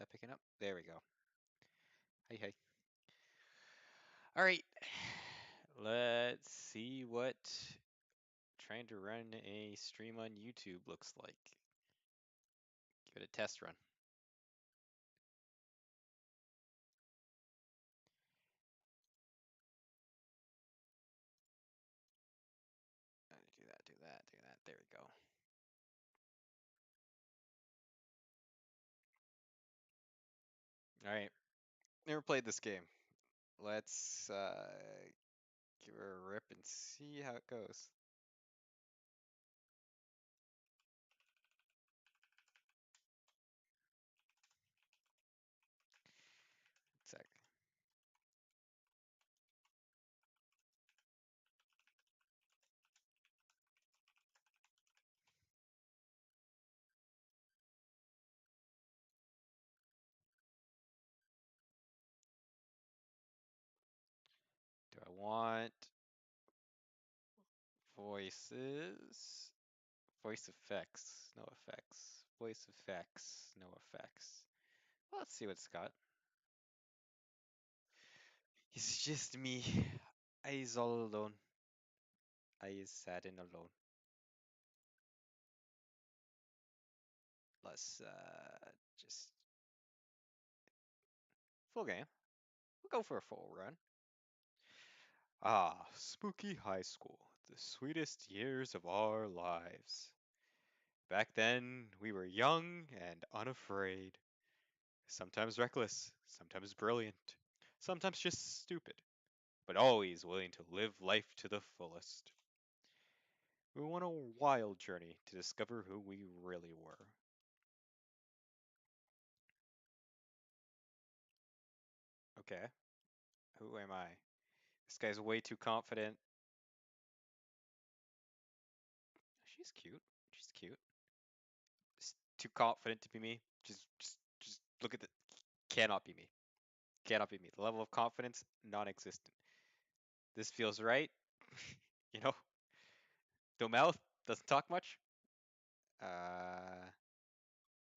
that picking up? There we go. Hey, hey. All right. Let's see what trying to run a stream on YouTube looks like. Give it a test run. Do that, do that, do that. There we go. All right. Never played this game. Let's give her a rip and see how it goes. Sec. Do I want voices? Voice effects, no effects. Voice effects, no effects. Well, let's see what it's got. It's just me. I is all alone. I is sad and alone. Let's just full game. We'll go for a full run. Ah, spooky high school, the sweetest years of our lives. Back then, we were young and unafraid. Sometimes reckless, sometimes brilliant, sometimes just stupid, but always willing to live life to the fullest. We went on a wild journey to discover who we really were. Okay, who am I? This guy's way too confident. She's cute. She's cute. It's too confident to be me. Just look at the. Cannot be me. Cannot be me. The level of confidence, non-existent. This feels right. You know, no mouth, doesn't talk much.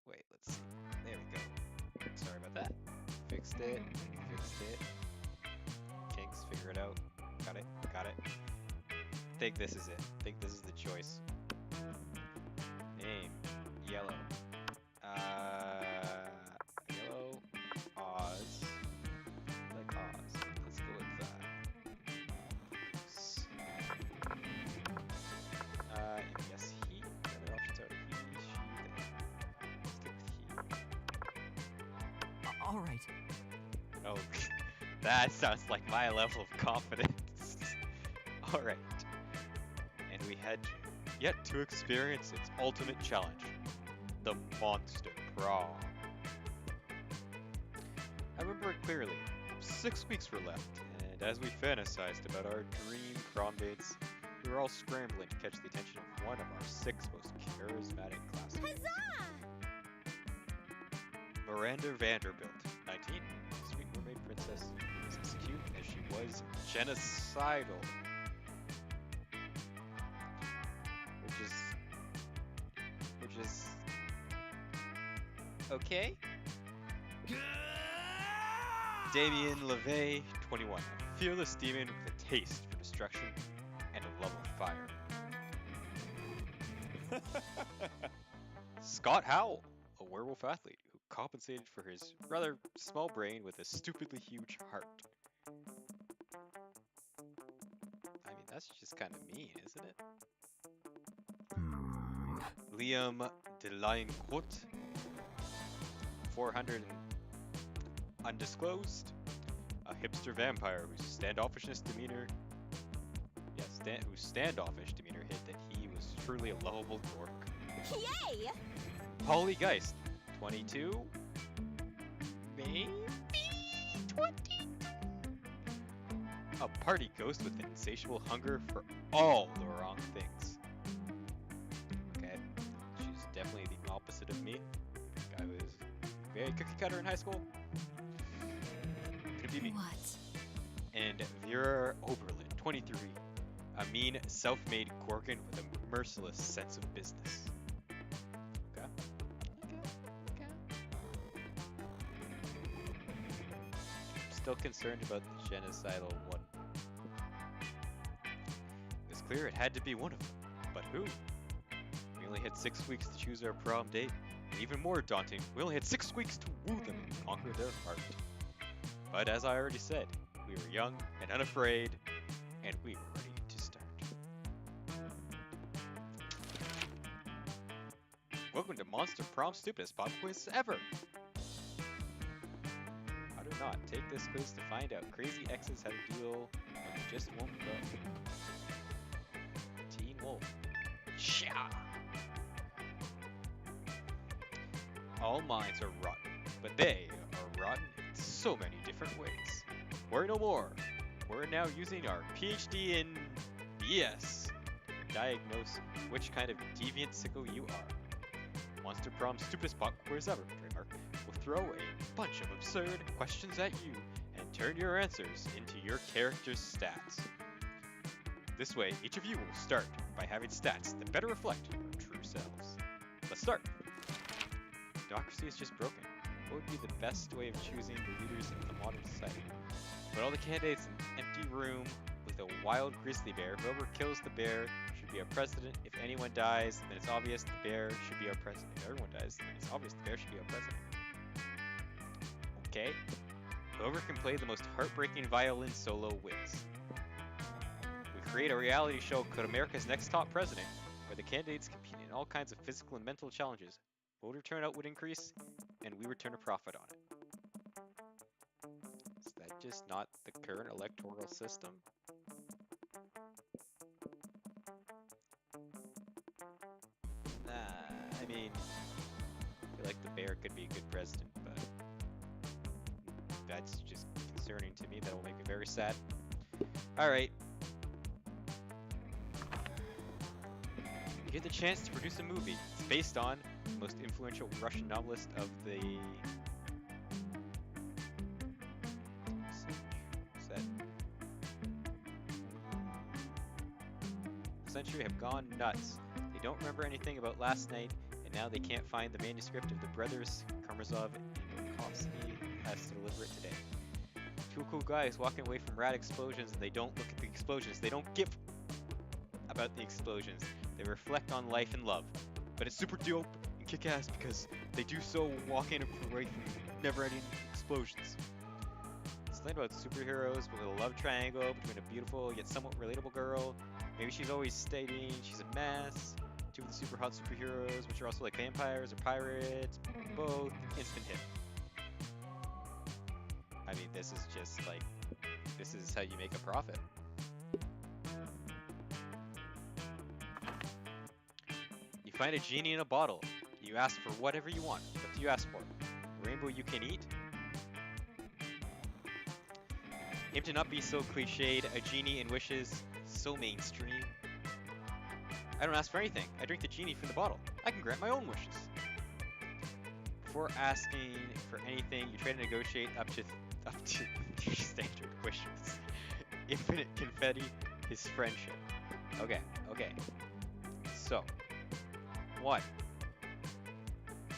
Wait, let's see. There we go. Sorry about that. Fixed it. Fixed it. Kinks, figure it out. Got it. Got it. Think this is it. Think this is the choice. Name. Yellow. Yellow. Oz. Like Oz. Let's go with yes, he. The other options are he, she, they. Stick with he. All right. Oh, that sounds like my level of confidence. All right. And we had yet to experience its ultimate challenge, the Monster Prom. I remember it clearly. 6 weeks were left, and as we fantasized about our dream prom dates, we were all scrambling to catch the attention of one of our 6 most charismatic classmates. Miranda Vanderbilt, 19, sweet mermaid princess, who was as cute as she was genocidal. Which is okay. Damien LeVay, 21, a fearless demon with a taste for destruction and a love of fire. Scott Howell, a werewolf athlete who compensated for his rather small brain with a stupidly huge heart. I mean, that's just kind of mean, isn't it? Liam Delaincourt, 400 undisclosed, a hipster vampire whose standoffish demeanor hid that he was truly a lovable dork. Yay! Polly Geist, 22, maybe 20. A party ghost with an insatiable hunger for all the wrong things. Okay, she's definitely the opposite of me. I was very cookie cutter in high school. Could be me. What? And Vera Oberlin, 23, a mean, self-made Gorgon with a merciless sense of business. Okay. still concerned about the genocidal one. It was clear it had to be one of them, but who? We only had 6 weeks to choose our prom date, and even more daunting, we only had 6 weeks to woo them and conquer their heart. But as I already said, we were young and unafraid, and we were ready to start. Welcome to Monster Prom Stupidest Pop Quiz Ever! How to not take this quiz to find out crazy exes how to deal when they just won't go. Teen Wolf. Sha! All minds are rotten, but they are rotten in so many different ways. Worry no more. We're now using our PhD in BS to diagnose which kind of deviant sicko you are. Monster Prom Stupidest Pop Quiz Ever, trademark, will throw a bunch of absurd questions at you and turn your answers into your character's stats. This way, each of you will start by having stats that better reflect your true selves. Let's start! Democracy is just broken. What would be the best way of choosing the leaders of the modern society? Put all the candidates in an empty room with a wild grizzly bear. Whoever kills the bear should be our president. If anyone dies, then it's obvious the bear should be our president. If everyone dies, then it's obvious the bear should be our president. Okay. Whoever can play the most heartbreaking violin solo wins. We create a reality show called America's Next Top President, where the candidates compete in all kinds of physical and mental challenges. Voter turnout would increase, and we would turn a profit on it. Is that just not the current electoral system? Nah, I mean, I feel like the bear could be a good president, but that's just concerning to me. That will make me very sad. Alright. You get the chance to produce a movie. It's based on the most influential Russian novelist of the century have gone nuts. They don't remember anything about last night, and now they can't find the manuscript of the brothers Karamazov and Volkovsky has to deliver it today. Two cool guys walking away from rad explosions, and they don't look at the explosions. They don't give about the explosions. They reflect on life and love. But it's super dope and kick-ass because they do so walking away from never-ending explosions. It's not about superheroes, but with a love triangle between a beautiful yet somewhat relatable girl. Maybe she's always stating she's a mess. Two of the super hot superheroes, which are also like vampires or pirates. Both instant hit. I mean, this is just like, this is how you make a profit. You find a genie in a bottle. You ask for whatever you want. What do you ask for? A rainbow you can eat? Aim to not be so cliched. A genie and wishes. So mainstream. I don't ask for anything. I drink the genie from the bottle. I can grant my own wishes. Before asking for anything, you try to negotiate up to your standard wishes. Infinite confetti is friendship. Okay. So, 1.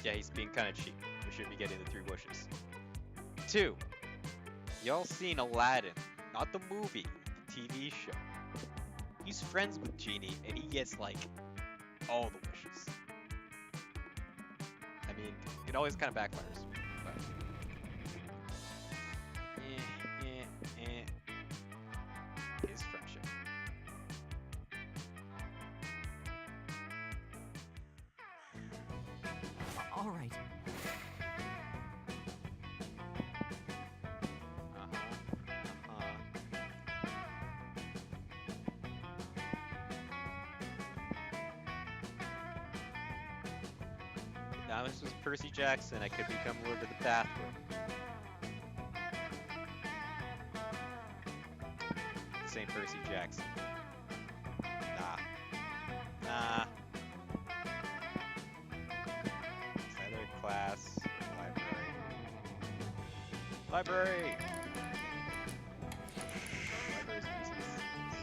Yeah, he's being kind of cheap. We should be getting the 3 wishes. 2. Y'all seen Aladdin? Not the movie, the TV show. He's friends with Genie, and he gets, like, all the wishes. I mean, it always kind of backfires, but... His friendship. All right. Now this was Percy Jackson. I could become Lord of the Bathroom. This ain't Percy Jackson. Nah. It's either class or library. Library! Library's busy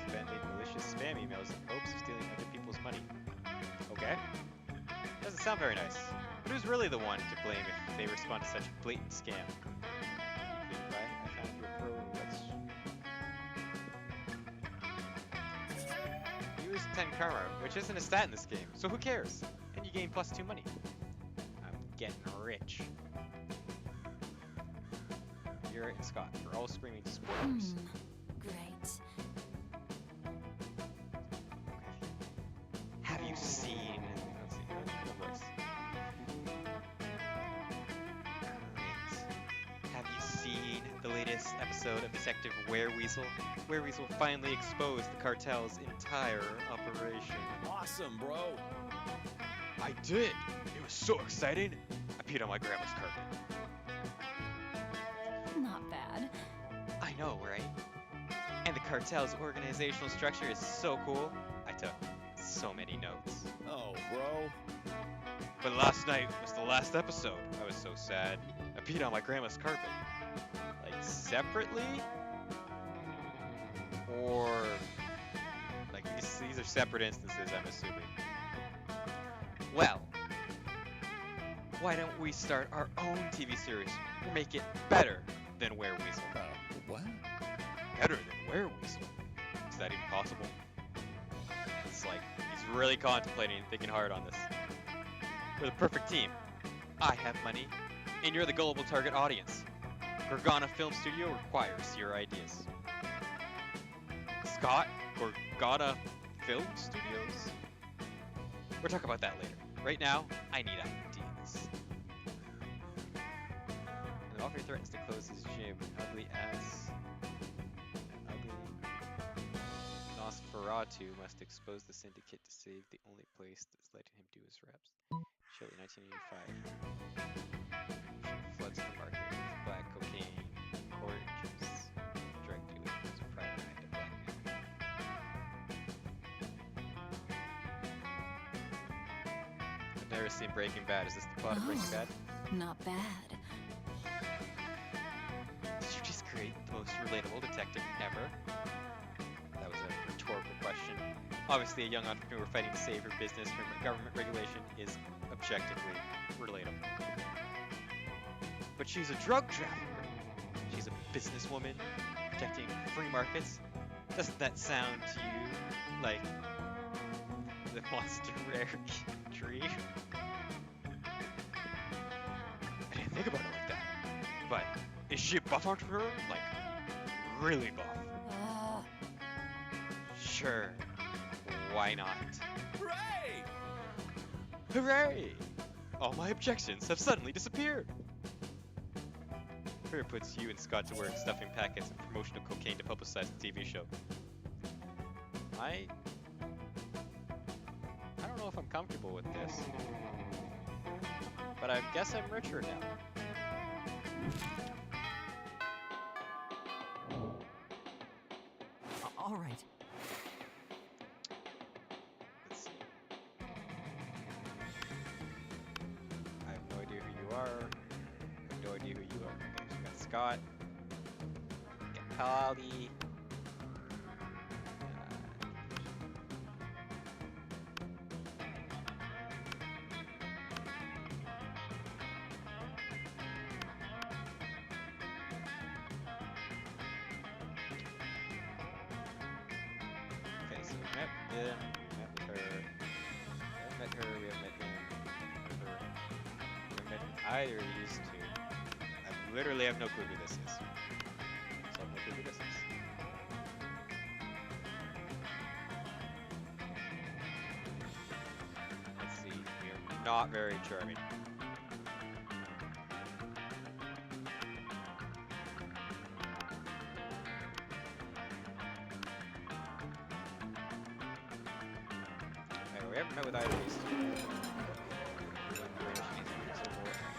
spending malicious spam emails in hopes of stealing other people's money. Okay. Doesn't sound very nice. But who's really the one to blame if they respond to such a blatant scam? I found your lose 10 karma, which isn't a stat in this game, so who cares? And you gain +2 money. I'm getting rich. You're and Scott, you're all screaming spoilers. Great. Have you seen? Let's see. What's Have you seen the latest episode of Detective Wereweasel? Wereweasel finally exposed the cartel's entire operation. Awesome, bro. I did. It was so exciting. I peed on my grandma's carpet. Not bad. I know, right? And the cartel's organizational structure is so cool. I took so many notes. Oh, bro. But last night was the last episode. I was so sad. I peed on my grandma's carpet. Like, separately? Or, like, these are separate instances, I'm assuming. Well, why don't we start our own TV series or make it better than Wereweasel? What? Better than Wereweasel? Is that even possible? It's like, he's really contemplating and thinking hard on this. We're the perfect team. I have money, and you're the gullible target audience. Gorgana Film Studio requires your ideas. Scott, Gorgana Film Studios? We'll talk about that later. Right now, I need ideas. And Valkyrie threatens to close his gym. Ugly ass. Ugly. Nosferatu must expose the syndicate to save the only place that's letting him do his reps. Chile, 1985. She floods the market with black cocaine, oranges, drug dealers, private eye to blackmail. I've never seen Breaking Bad. Is this the plot of Breaking Bad? Not bad. Did you just create the most relatable detective ever? That was a rhetorical question. Obviously, a young entrepreneur fighting to save her business from government regulation is objectively relatable. But she's a drug trafficker. She's a businesswoman protecting free markets. Doesn't that sound to you like the monster rare tree? I didn't think about it like that. But is she a buff entrepreneur? Like, really buff? Sure. Why not? Hooray! Hooray! All my objections have suddenly disappeared. Here puts you and Scott to work stuffing packets of promotional cocaine to publicize the TV show. I don't know if I'm comfortable with this. But I guess I'm richer now. All right. Let's see. I have no idea who you are. I have no idea who you are. Okay, so we got Scott. We got Polly. Okay, so we met them, we met with her. We haven't met her, we haven't met him, her. We haven't met either of these two. I literally have no clue who this is. So I have no clue who this is. Let's see, we are not very charming. Okay, we haven't met with either of these two.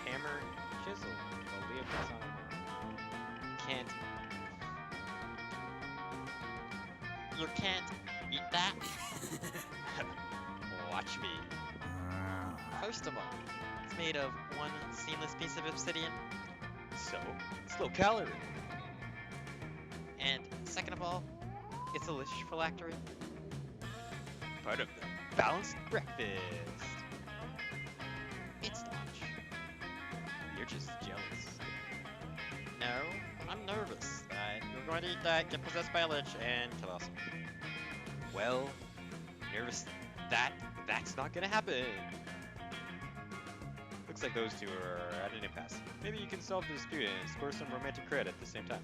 Hammer, chisel. Well, Leah puts on a can't. You can't eat that. Watch me. First of all, it's made of one seamless piece of obsidian. So, it's low calorie. And second of all, it's a delicious phylactery. Part of the balanced breakfast. It's lunch. You're just jealous. No, I'm nervous that you're going to eat that, get possessed by a lich, and kill us. Well, nervous that that's not gonna happen. Looks like those two are at an impasse. Maybe you can solve the dispute and score some romantic credit at the same time.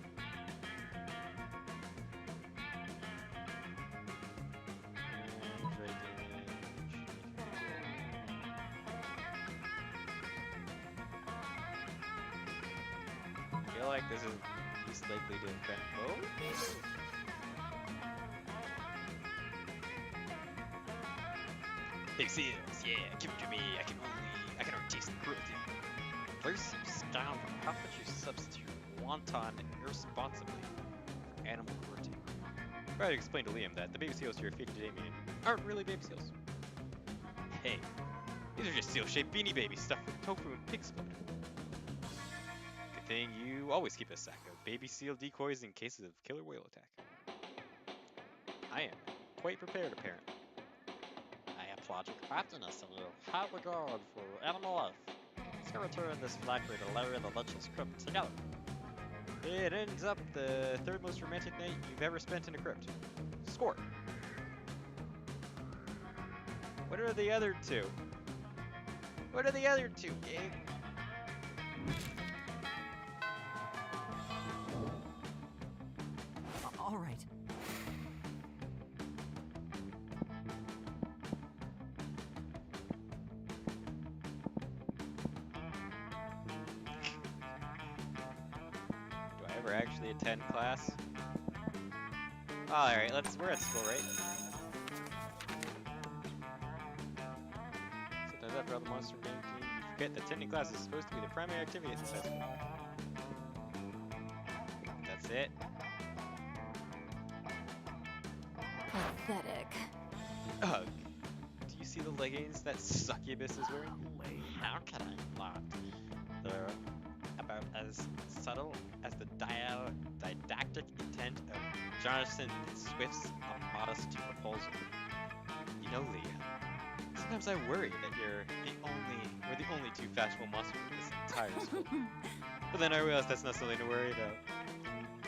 I feel like this is least likely to offend both. Big seals, yeah, give it to me. I can already taste the cruelty. Place some style for how much you substitute wonton irresponsibly for animal cruelty. Try to explain to Liam that the baby seals you're feeding today meaning aren't really baby seals. Hey, these are just seal-shaped beanie babies stuffed with tofu and pig's blood. Good thing you always keep a sack of baby seal decoys in cases of killer whale attack. I am quite prepared, apparently. I applaud your craftiness and your high regard for animal life. Let's go return this phylactery to Larry and the Lunch's crypt together. It ends up the third most romantic night you've ever spent in a crypt. Score. What are the other two? What are the other two, Gabe? All right. Do I ever actually attend class? Alright, we're at school, right? Sometimes after all the Monster Prom team, you forget that attending class is supposed to be the primary activity at this high school. That's it. Pathetic. Ugh. Do you see the leggings that succubus is wearing? How can I not? They're about as subtle as the didactic intent of Jonathan Swift's A Modest Proposal. You know, Leah, sometimes I worry that we're the only two fashionable monsters in this entire school. But then I realize that's not something to worry about.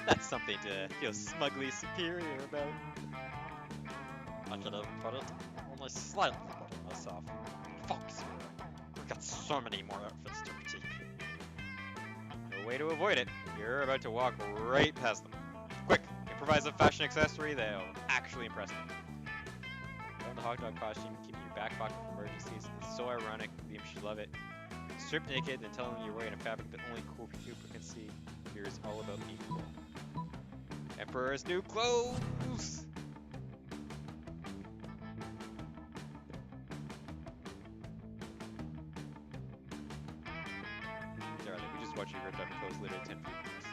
That's something to feel smugly superior about. I could have put it only slightly better myself. Focus here. We've got so many more outfits to critique. No way to avoid it. You're about to walk right past them. Quick, improvise a fashion accessory that'll actually impress them. Learn the hot dog costume, keeping your back pocket for emergencies. It's so ironic. Liam should love it. Strip naked and tell them you're wearing a fabric that only cool people can see. Here is all about being cool. Emperor's new clothes! Darling, we just watched you rip up your clothes literally 10 feet from us.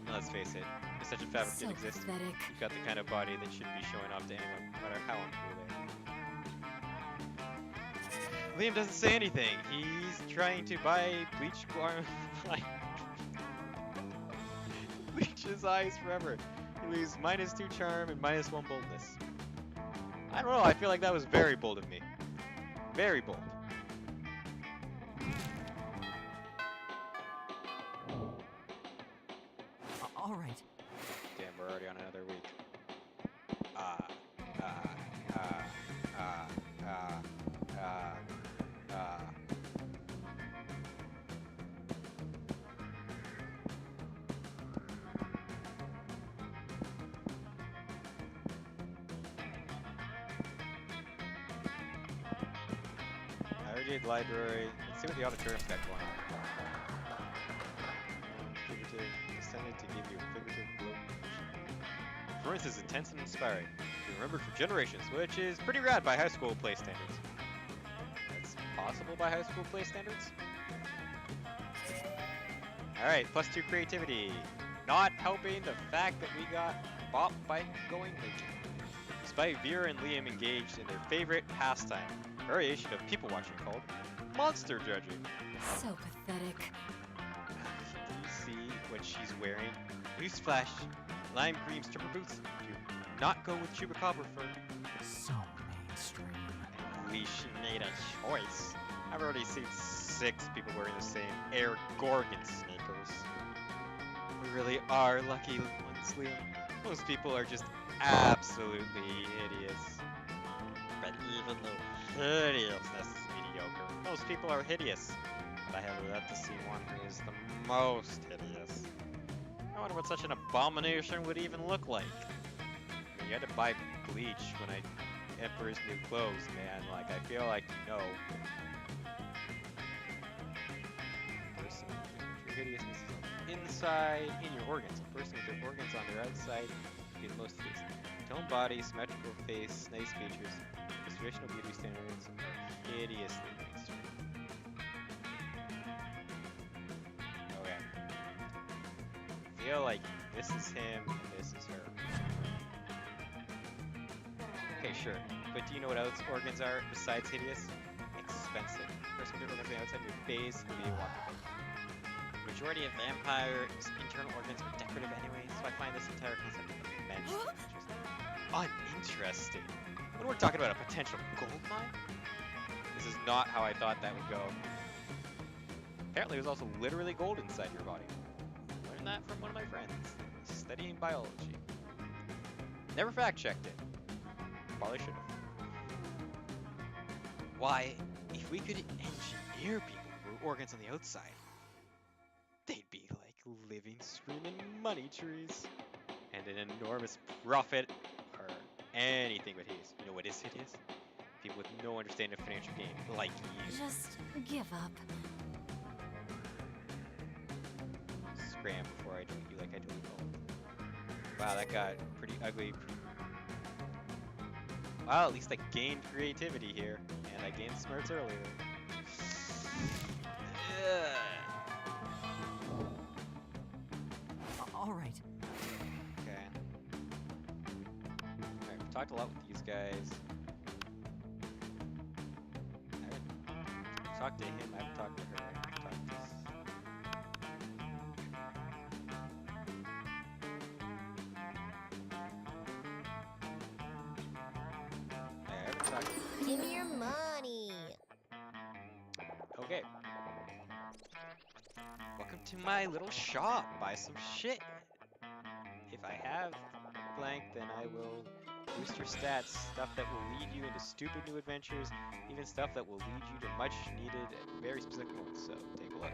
Now let's face it, if such a fabric So did exist, pathetic. you've got the kind of body that shouldn't be showing off to anyone, no matter how uncool they are. Liam doesn't say anything. He's trying to buy bleach bleach his eyes forever. He loses -2 charm and -1 boldness. I don't know, I feel like that was very bold of me. Very bold. All right. Damn, we're already on another week. Ah, ah, ah, ah, ah, ah, ah. I already did library. Let's see what the auditorium's got going on. Figurative descended to give you a figurative blow. Performance is intense and inspiring. To be remembered for generations, which is pretty rad by high school play standards. That's possible by high school play standards? Alright, +2 creativity. Not helping the fact that we got bopped by going nature. Despite Vera and Liam engaged in their favorite pastime, a variation of people watching called monster judging. So pathetic. Do you see what she's wearing? Newsflash, lime green stripper boots. Do not go with chupacabra fur. So mainstream. We should made a choice. I've already seen 6 people wearing the same Air Gorgon sneakers. We really are lucky ones, Liam. Most people are just absolutely idiots. but even the hideousness is mediocre. Most people are hideous, but I have yet to see one who is the most hideous. I wonder what such an abomination would even look like. I mean, you had to buy bleach when Emperor's New Clothes, man. Like, I feel like you know. Person with your hideousness is on the inside, in your organs. A person with their organs on their outside would be the most hideous. Toned body, symmetrical face, nice features. His traditional beauty standards are hideously mainstream. Okay. I feel like this is him and this is her. Okay, sure. But do you know what else organs are besides hideous? Expensive. Person with their organs on the outside of your face will be a walking thing. Majority of vampires' internal organs are decorative anyway, so I find this entire concept of immensely interesting. Uninteresting? When we're talking about a potential gold mine? This is not how I thought that would go. Apparently there's also literally gold inside your body. Learned that from one of my friends, studying biology. Never fact-checked it. Probably should have. Why, if we could engineer people who grew organs on the outside, they'd be like living, screaming money trees. And an enormous profit or anything but hideous. You know what is hideous? People with no understanding of financial gain, like you. Just give up. Scram before I delete you like I delete both. Wow, that got pretty ugly. Wow, at least I gained creativity here. And I gained smarts earlier. All right. Okay. Alright, we've talked a lot with these guys. I haven't talked to him, I haven't talked to her, I haven't talked to I haven't talked. Give me your money. Okay. Welcome to my little shop. Buy some shit. If I have blank, then I will boost your stats. Stuff that will lead you into stupid new adventures. Even stuff that will lead you to much needed and very specific ones. So take a look.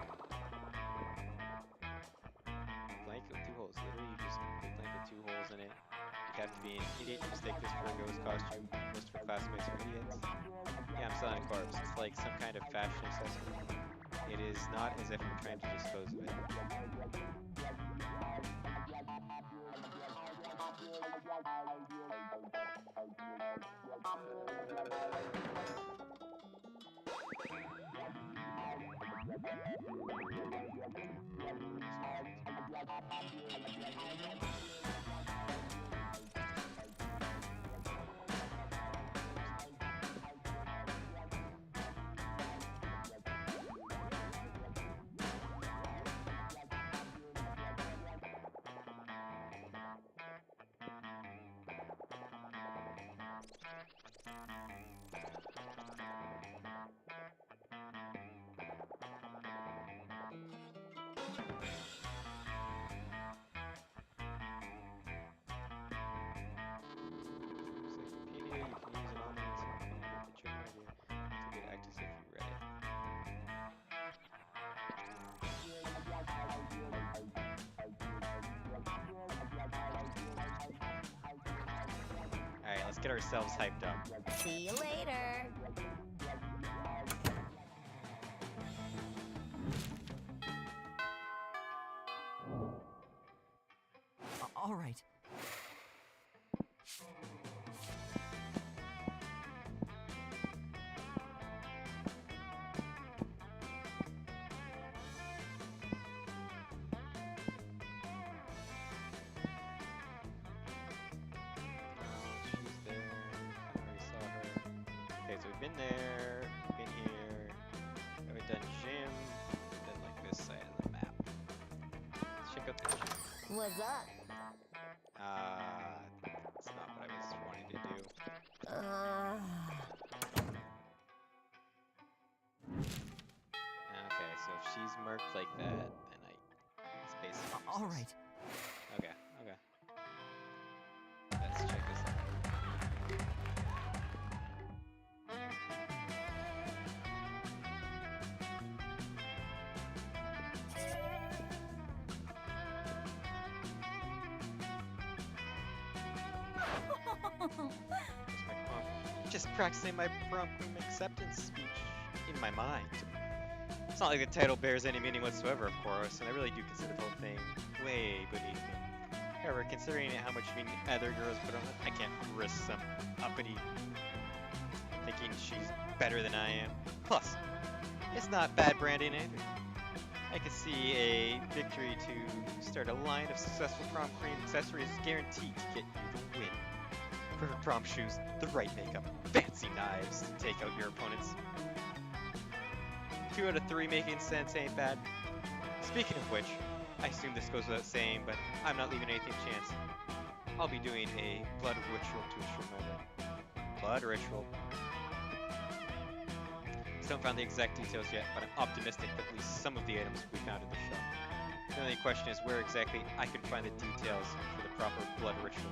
Blank with 2 holes. Literally, you just complete blank with 2 holes in it. You have to be an idiot to mistake this for a ghost costume. Most of your classmates are idiots. Yeah, I'm selling a corpse. It's like some kind of fashion accessory. It is not as if I'm trying to dispose of it. Encyclopedia, you can use an online encyclopedia to get access if you read it. Alright, let's get ourselves hyped up. See you later. All right. She's there. I already saw her. Okay, so we've been there, been here. We've done gym, done like this side of the map. Let's check out the gym. What's up? It's not what I was wanting to do. Okay, so if she's marked like that, then it's basically All useless. right. Okay, okay. Let's check this out. just practicing my prom queen acceptance speech in my mind. It's not like the title bears any meaning whatsoever, of course, and I really do consider the whole thing way beneath me. However, considering how much meaning other girls put on it, I can't risk some uppity thinking she's better than I am. Plus, it's not bad branding either. I could see a victory to start a line of successful prom queen accessories guaranteed to get you the win. Perfect prom shoes, the right makeup, fancy knives to take out your opponents. 2 out of 3 making sense ain't bad. Speaking of which, I assume this goes without saying, but I'm not leaving anything to chance. I'll be doing a blood ritual to assure my way. Blood ritual. Still haven't found the exact details yet, but I'm optimistic that at least some of the items will be found in the shop. The only question is where exactly I can find the details for the proper blood ritual.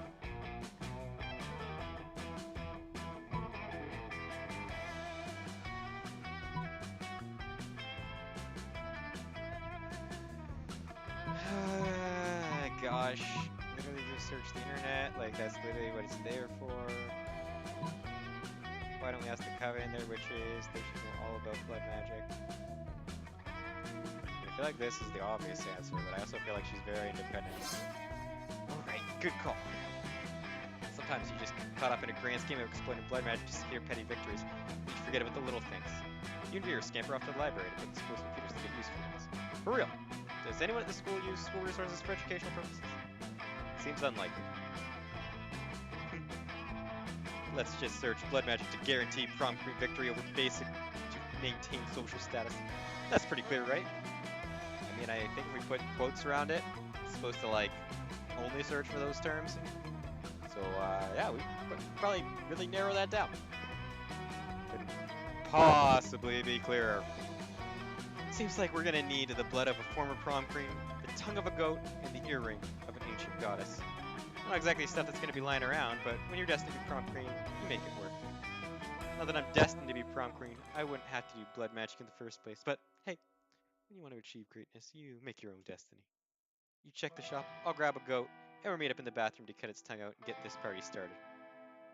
Gosh, literally just search the internet, like that's literally what it's there for. Why don't we ask the coven, their witches, they should know all about blood magic. I feel like this is the obvious answer, but I also feel like she's very independent. Alright, good call. Sometimes you just get caught up in a grand scheme of exploiting blood magic to secure petty victories, and you forget about the little things. You and Veer scamper off to the library to put the school's computers to good use for this. For real! Does anyone at the school use school resources for educational purposes? Seems unlikely. Let's just search blood magic to guarantee prom queen victory over basic to maintain social status. That's pretty clear, right? I mean, I think if we put quotes around it, it's supposed to like only search for those terms. So yeah, we probably really narrow that down. Could possibly be clearer. Seems like we're gonna need the blood of a former prom queen, the tongue of a goat, and the earring of an ancient goddess. Not exactly stuff that's gonna be lying around, but when you're destined to be prom queen, you make it work. Not that I'm destined to be prom queen, I wouldn't have to do blood magic in the first place, but hey, when you want to achieve greatness, you make your own destiny. You check the shop, I'll grab a goat, and we'll meet up in the bathroom to cut its tongue out and get this party started.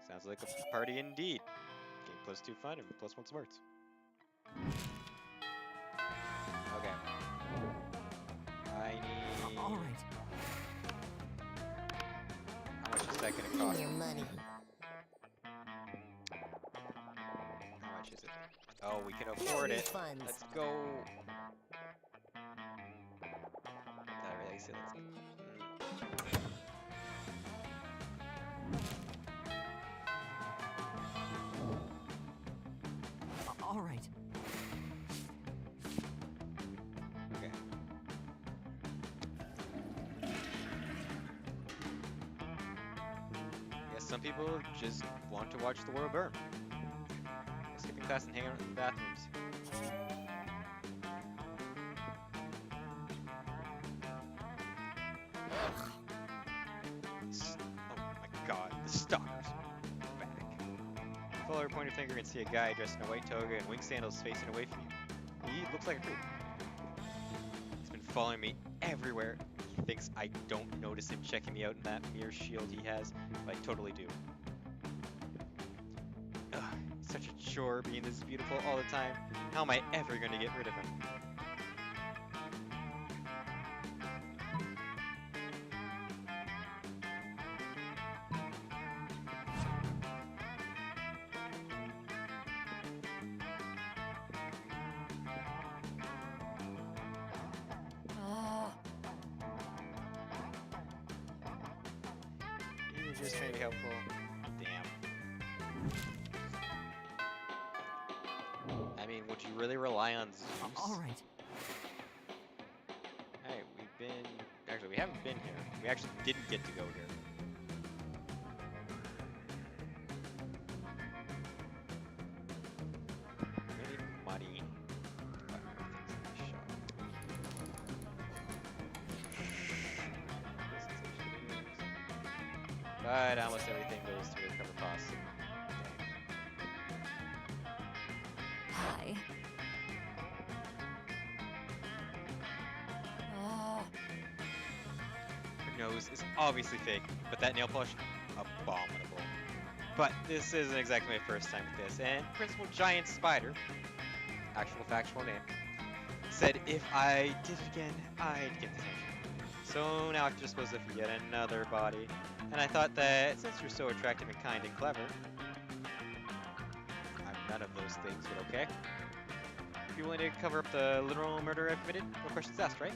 Sounds like a party indeed. Game plus 2 fun and plus 1 smarts. Okay. I need... All right. How much is that gonna Give cost? me your money. How much is it? Oh, we can afford No it. refunds. Let's go. That really silly. All right. Okay. Guess some people just want to watch the world burn. Skipping class and hanging out in the bathrooms. Oh my god, the stalkers are back. Follow her pointer finger and see a guy dressed in a white toga and wing sandals facing away from you. He looks like a creep. He's been following me everywhere. He thinks I don't notice him checking me out in that mirror shield he has, but I totally do. Ugh, it's such a chore being this beautiful all the time. How am I ever going to get rid of him? You were just trying to be helpful. Damn. I mean, would you really rely on Zeus? All right. Hey, we've been... Actually, we haven't been here. We actually didn't get to go here. Really muddy. But everything's in the shop. But almost everything goes to recover costs. Hi. Her nose is obviously fake, but that nail polish, abominable. But this isn't exactly my first time with this. And Principal Giant Spider, actual factual name, said if I did it again, I'd get detention. So now I have to dispose of yet another body. And I thought that since you're so attractive and kind and clever, I'm none of those things, but okay. You willing to cover up the literal murder I've committed? No questions asked, right?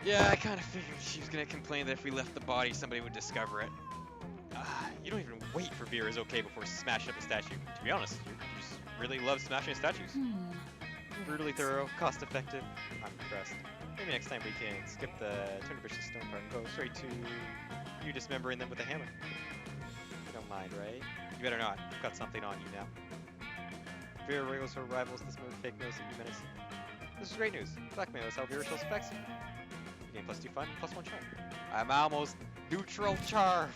Yeah, I kind of figured she was gonna complain that if we left the body, somebody would discover it. You don't even wait for beer is okay before smashing up a statue. To be honest, you just really love smashing statues. Brutally thorough, cost effective. I'm impressed. Maybe next time we can skip the Tony Bishop's stone part and go straight to you dismembering them with a hammer. You don't mind, right? You better not. I've got something on you now. Vera wriggles her rivals this move fake news that you menace. This is great news. Blackmail is how Vera shows effects. You gain +2 fun, +1 charm. I'm almost neutral charm.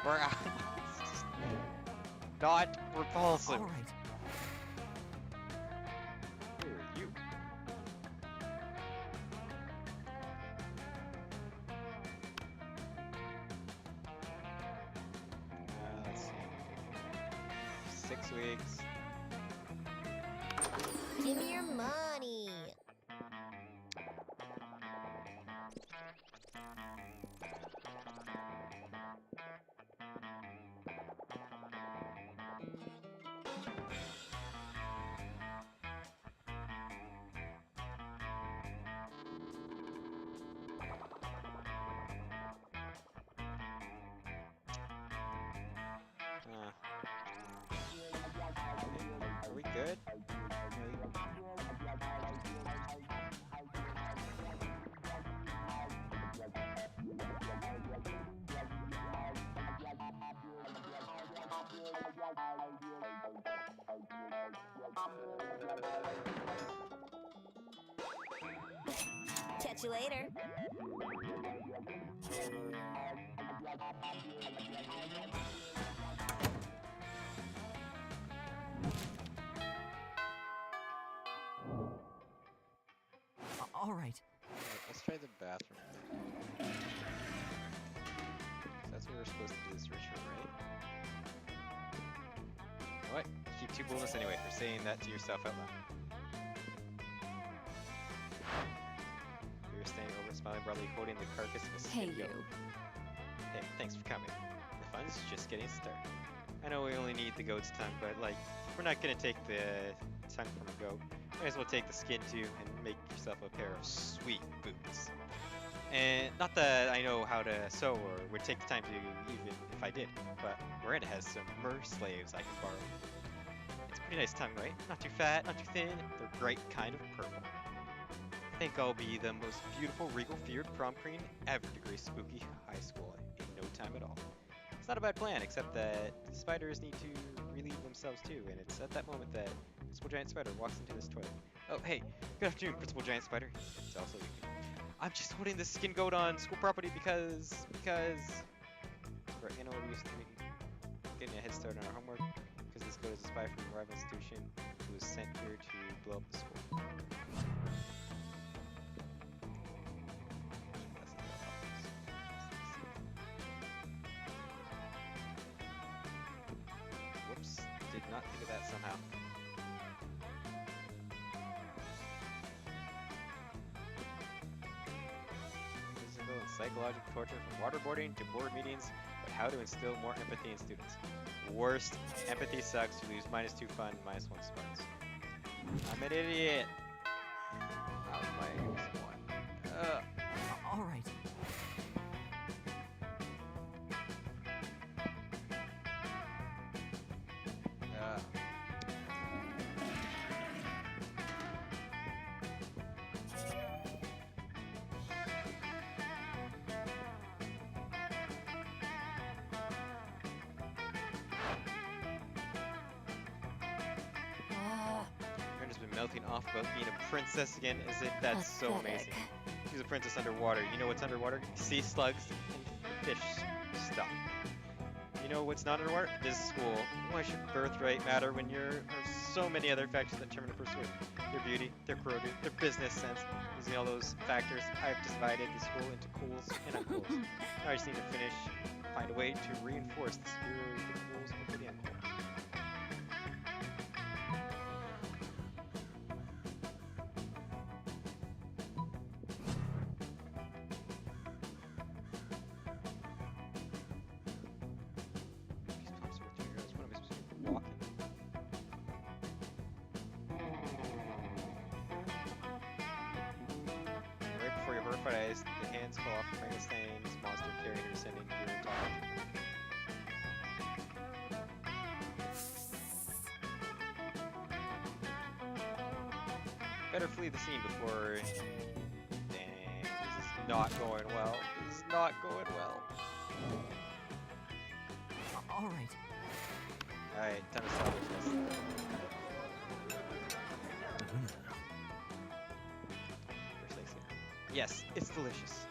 We're almost not repulsive. All right. Who are you? Let's see. 6 weeks. Give me your money. Are we good? Catch you later. All right. Let's try the bathroom. That's what we're supposed to do this ritual, right? What? Keep 2 bonus anyway for saying that to yourself out loud. You're standing over, smiling broadly, holding the carcass of a Hey, skin you. goat. Hey, thanks for coming. The fun's just getting started. I know we only need the goat's tongue, but like, we're not gonna take the tongue from a goat. Might as well take the skin too and make yourself a pair of sweet boots. And not that I know how to sew or would take the time to even if I did, but Miranda has some mer slaves I can borrow. It's a pretty nice tongue, right? Not too fat, not too thin. They're bright kind of purple. I think I'll be the most beautiful regal feared prom queen ever to grace spooky high school in no time at all. It's not a bad plan, except that spiders need to relieve themselves too, and it's at that moment that Principal Giant Spider walks into this toilet. Oh, hey, good afternoon, Principal Giant Spider. It's also you. I'm just holding this skin goat on school property because for animal abuse to make getting a head start on our homework, because this goat is a spy from a rival institution who was sent here to blow up the school. Whoops, did not think of that somehow. Physical and psychological torture from waterboarding to board meetings, but how to instill more empathy in students. Worst, empathy sucks, you lose -2 fun, -1 smarts. I'm an idiot! Oh, -1. All right. been melting off about being a princess again, as if that's so amazing. Pathetic. She's a princess underwater. You know what's underwater? Sea slugs and fish stuff. You know what's not underwater? This school. Why should birthright matter when there are so many other factors that determine a person's worth? Their beauty, their cruelty, their business sense. Using all those factors, I've divided the school into cools and uncools. Now I just need to find a way to reinforce the superiority of the cools over the uncools. These pumps are with 2 heroes. What am I supposed to do? Walking? Right before your horrified eyes, the hands fall off Frankenstein's monster carrying her descending to your top. Better flee the scene before... Dang, this is not going well. This is not going well. All right. Alright, time to salvage this. First things here. Yes, it's delicious.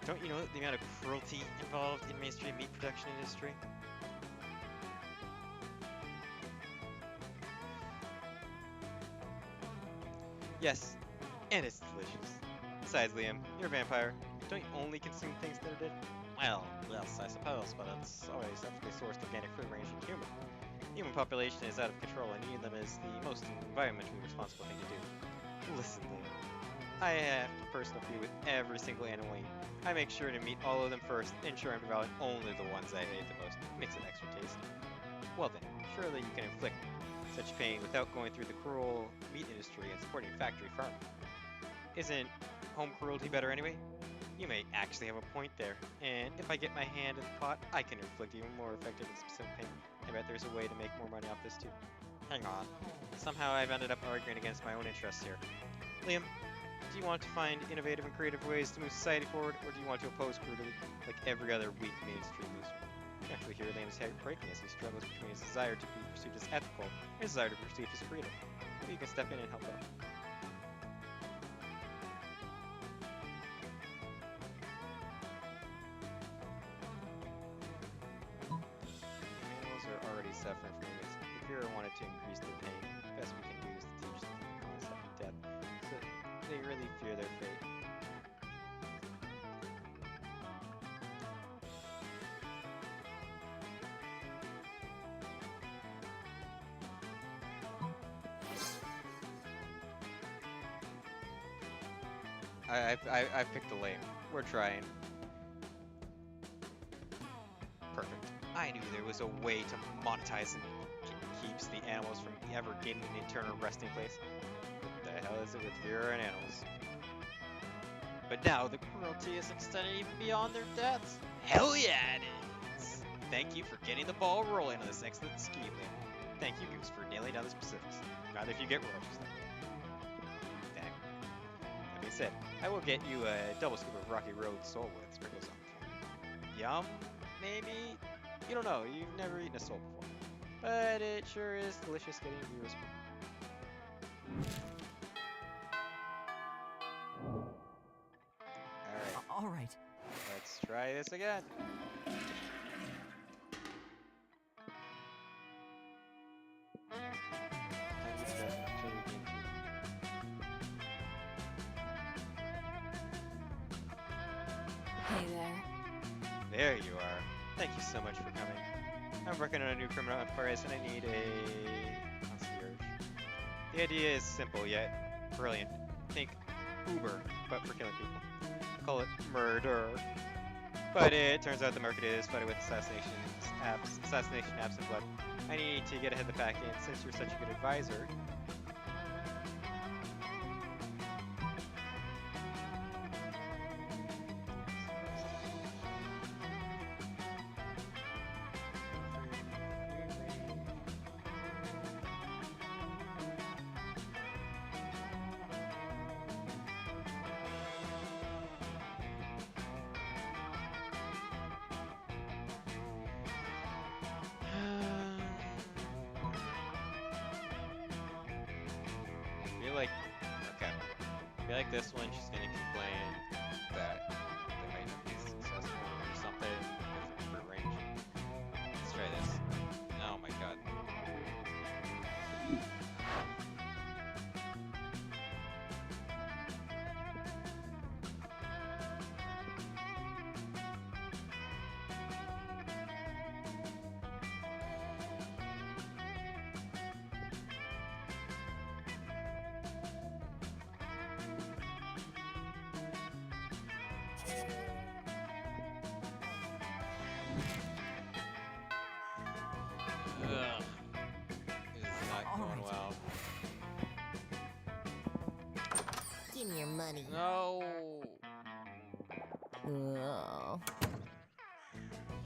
Don't you know the amount of cruelty involved in mainstream meat production industry? Yes, and it's delicious. Besides, Liam, you're a vampire. Don't you only consume things that are dead? Well, yes, I suppose, but it's always ethically sourced organic free-ranging human. The human population is out of control, and eating them is the most environmentally responsible thing to do. Listen, Liam. I have a personal feud with every single animal I eat. I make sure to meet all of them first, ensure I'm devouring only the ones I hate the most. Makes it extra tasty. Well then, surely you can inflict such pain without going through the cruel meat industry and supporting factory farming. Isn't home cruelty better anyway? You may actually have a point there, and if I get my hand in the pot, I can inflict even more effective and specific pain. I bet there's a way to make more money off this too. Hang on. Somehow I've ended up arguing against my own interests here. Liam, do you want to find innovative and creative ways to move society forward, or do you want to oppose cruelty like every other weak mainstream loser? Actually, here Liam is breaking as he struggles between his desire to be perceived as ethical and his desire to be perceived as creative. Maybe you can step in and help out. Animals are already suffering from this. If Vera wanted to increase their pain, the best we can do is to teach them the concept of death, so they really fear their fate. I picked the lane. We're trying. Perfect. I knew there was a way to monetize and keeps the animals from ever getting an internal resting place. What the hell is it with Vera and animals? But now the cruelty is extended even beyond their deaths. Hell yeah, it is! Thank you for getting the ball rolling on this excellent scheme, Liam. Thank you, Goose, for nailing down the specifics. Not if you get royalties. Dang. That being said, I will get you a double scoop of Rocky Road soul with sprinkles on. Yum? Maybe? You don't know, you've never eaten a soul before. But it sure is delicious getting viewers. Alright, All right. let's try this again. Hey there. There you are. Thank you so much for coming. I'm working on a new criminal enterprise and I need a concierge. The idea is simple yet brilliant. Think Uber, but for killing people. Call it murder. But it turns out the market is flooded with assassination apps and blood. I need to get ahead of the pack, and since you're such a good advisor, feel like this one she's gonna complain that they might not be successful or something with her range. Let's try this. Oh my god. Ugh. This is not All going right. well. Give me your money. No. Oh.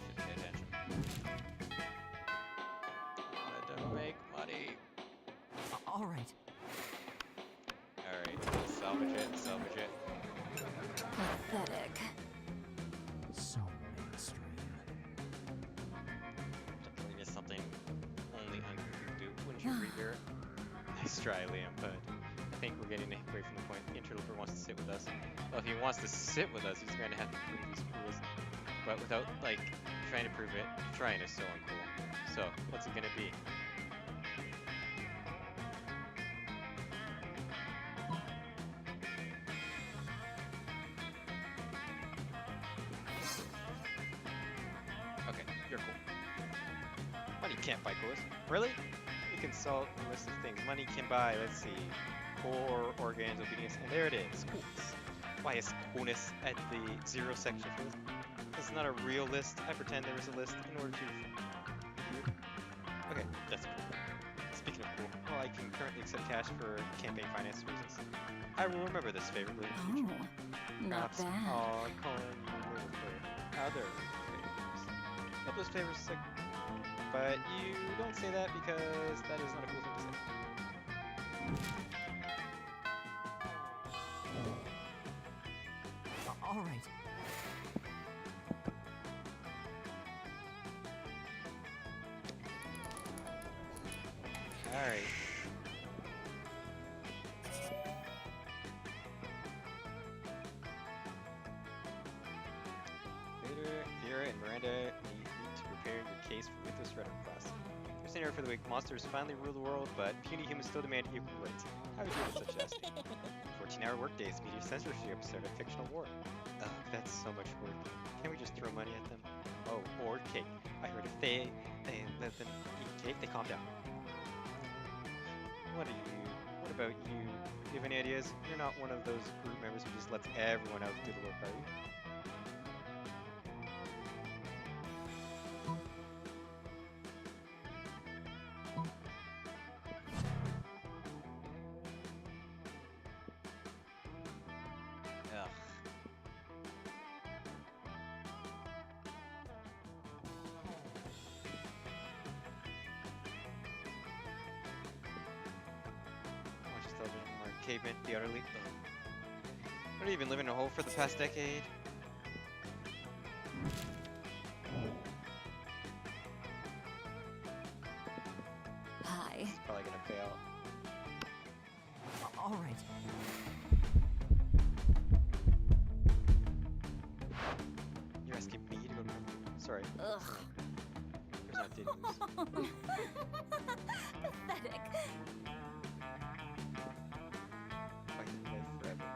Should pay attention. Wanted to make money. All right. Alright, salvage it, salvage it. Pathetic. So mainstream. Definitely is something only hungry could do. Wouldn't you agree, Vera? Nice try, Liam, but I think we're getting away from the point. The interloper wants to sit with us. Well, if he wants to sit with us, he's going to have to prove these rules. But without, like, trying to prove it, trying is so uncool. So, what's it going to be? Okay, you're cool. Money can't buy coolness. Really? You consult a list of things money can buy. Let's see. Core, organs, obedience, and there it is. Coolness. Why is coolness at the 0 section for this? It's not a real list. I pretend there was a list in order to. Okay, that's cool. Speaking of cool, well, I can currently accept cash for campaign finance reasons. I will remember this favorably in the Oh, future. not Perhaps bad. I'll call you later for other favors. Not those favors, sick. But you don't say that because that is not a cool thing to say. All right. Alright. Vader, Vera, and Miranda need to prepare your case for Ruthless Rhetoric class. Your scenario for the week, monsters finally rule the world, but puny humans still demand equal rights. How would you deal with such testing? 14-hour workdays, media censorship, start a fictional war. Ugh, that's so much work. Can't we just throw money at them? Oh, or cake. I heard if they let them eat cake, they calm down. What about you? Do you have any ideas? You're not one of those group members who just lets everyone else do the work, are you? Ugh. Watch us television more cavemen, the utterly. What have you been living in a hole for the past decade? Hi. It's probably gonna fail. All right. You're asking me to go to. Sorry. Ugh. There's not dating moves. Pathetic. Fight for life forever.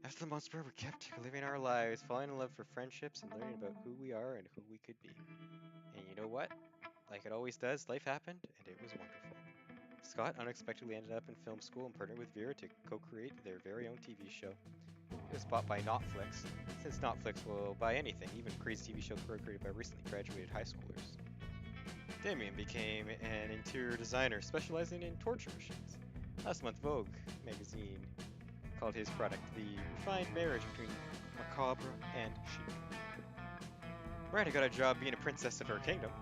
After the Monster Prom, we kept living our lives, falling in love for friendships, and learning about who we are and who we could be. And you know what? Like it always does, life happened, and it was wonderful. Scott unexpectedly ended up in film school and partnered with Vera to co-create their very own TV show. It was bought by Notflix, since Notflix will buy anything, even a crazy TV show created by recently graduated high schoolers. Damien became an interior designer specializing in torture machines. Last month, Vogue magazine called his product the refined marriage between macabre and chic. Miranda got a job being a princess of her kingdom,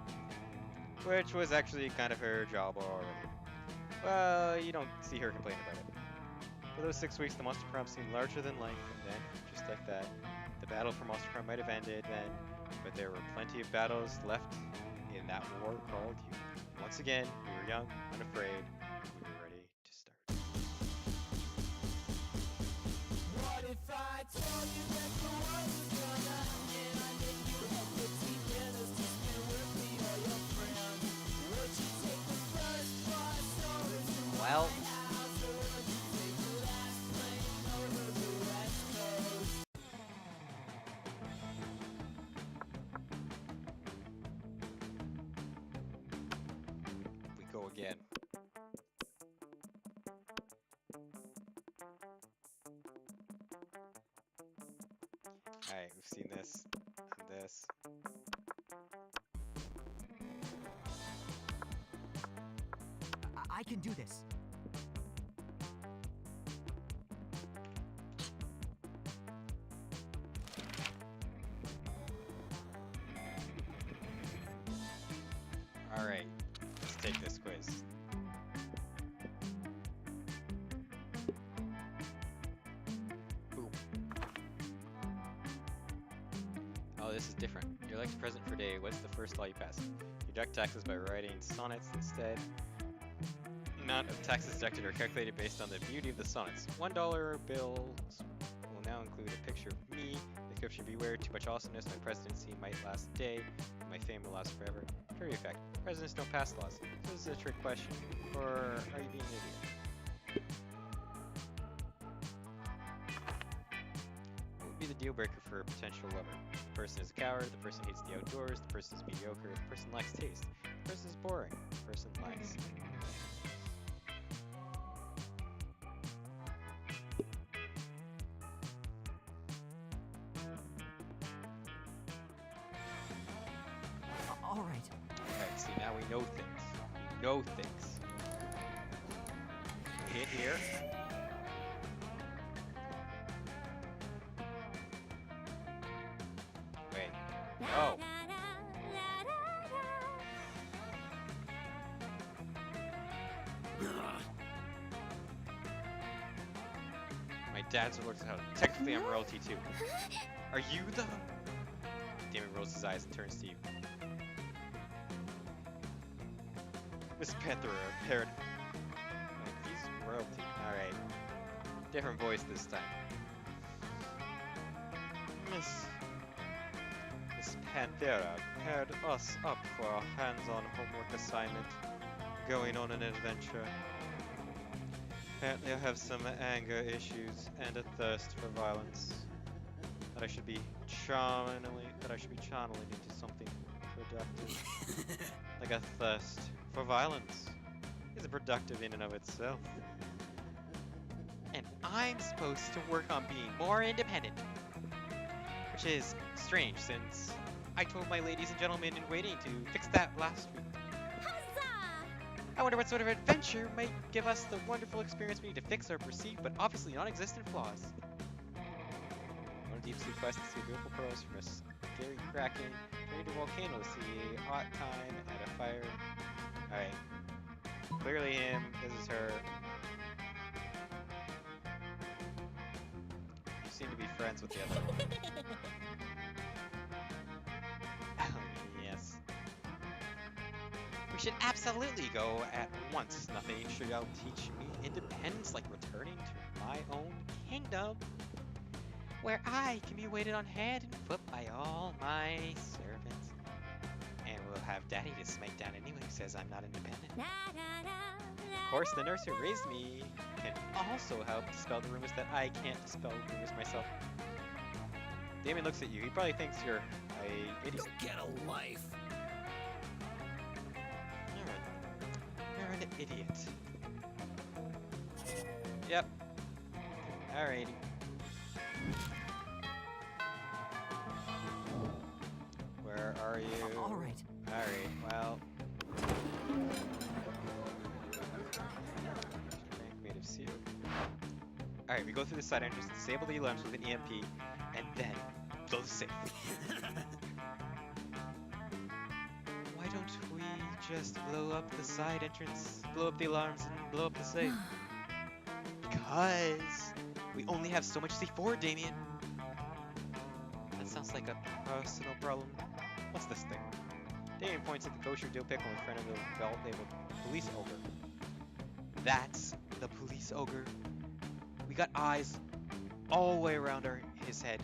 which was actually kind of her job already. Well, you don't see her complain about it. For those 6 weeks, the Monster Prom seemed larger than life, and then, just like that. The battle for Monster Prom might have ended then, but there were plenty of battles left in that war called youth. Once again, we were young, unafraid, and we were ready to start. What if I told you that the world was gonna end and then you had 15 minutes to spend with me or your friend? Would you take the first bus over to Well, my house or would you take the last plane over the West Coast? We go again. Alright, we've seen this and this. I can do this. Alright, let's take this quiz. Boom. Oh, this is different. You're elected president for a day. What's the first law you pass? You deduct taxes by writing sonnets instead. Amount of taxes deducted are calculated based on the beauty of the sonnets. $1 bills will now include a picture of me. The description: beware, too much awesomeness. My presidency might last a day. My fame will last forever. Jury effect. Presidents don't pass laws. So this is a trick question. Or are you being an idiot? What would be the deal breaker for a potential lover? The person is a coward. The person hates the outdoors. The person is mediocre. The person lacks taste. The person is boring. The person lacks. All right. Alright, see, now we know things. We know things. Hit here. Wait. Oh. My dad's a Lord's house. Technically, I'm royalty too. Are you the... Damon rolls his eyes and turns to you. Miss Panther, a parrot. He's royalty. Alright. Different voice this time. Miss Panthera paired us up for a hands-on homework assignment. Going on an adventure. Apparently I have some anger issues and a thirst for violence. That I should be channeling into something productive. Like a thirst for violence is productive in and of itself. and I'm supposed to work on being more independent. Which is strange since I told my ladies and gentlemen in waiting to fix that last week. I wonder what sort of adventure might give us the wonderful experience we need to fix our perceived but obviously non-existent flaws. On a deep sea quest to see beautiful pearls from a scary kraken, journey to a volcano to see a hot time at a fire. Alright. Clearly him, this is her. You seem to be friends with the other one. Yes. We should absolutely go at once. Nothing shall teach me independence like returning to my own kingdom, where I can be waited on hand and foot by all my servants. And we'll have Daddy to smite down anyone who says I'm not independent. Of course, the nurse who raised me can also help dispel the rumors that I can't dispel rumors myself. Damon looks at you. He probably thinks you're a idiot. Get a life. You're an idiot. Yep. Alrighty. Where are you? All right. Alright, well. Made of steel. Alright, we go through the side entrance, disable the alarms with an EMP, and then blow the safe. Why don't we just blow up the side entrance, blow up the alarms, and blow up the safe? Because we only have so much C4, Damien. sounds like a personal problem. What's this thing? Damien points at the kosher dill pickle in front of the belt labeled police ogre. That's the police ogre. We got eyes all the way around his head.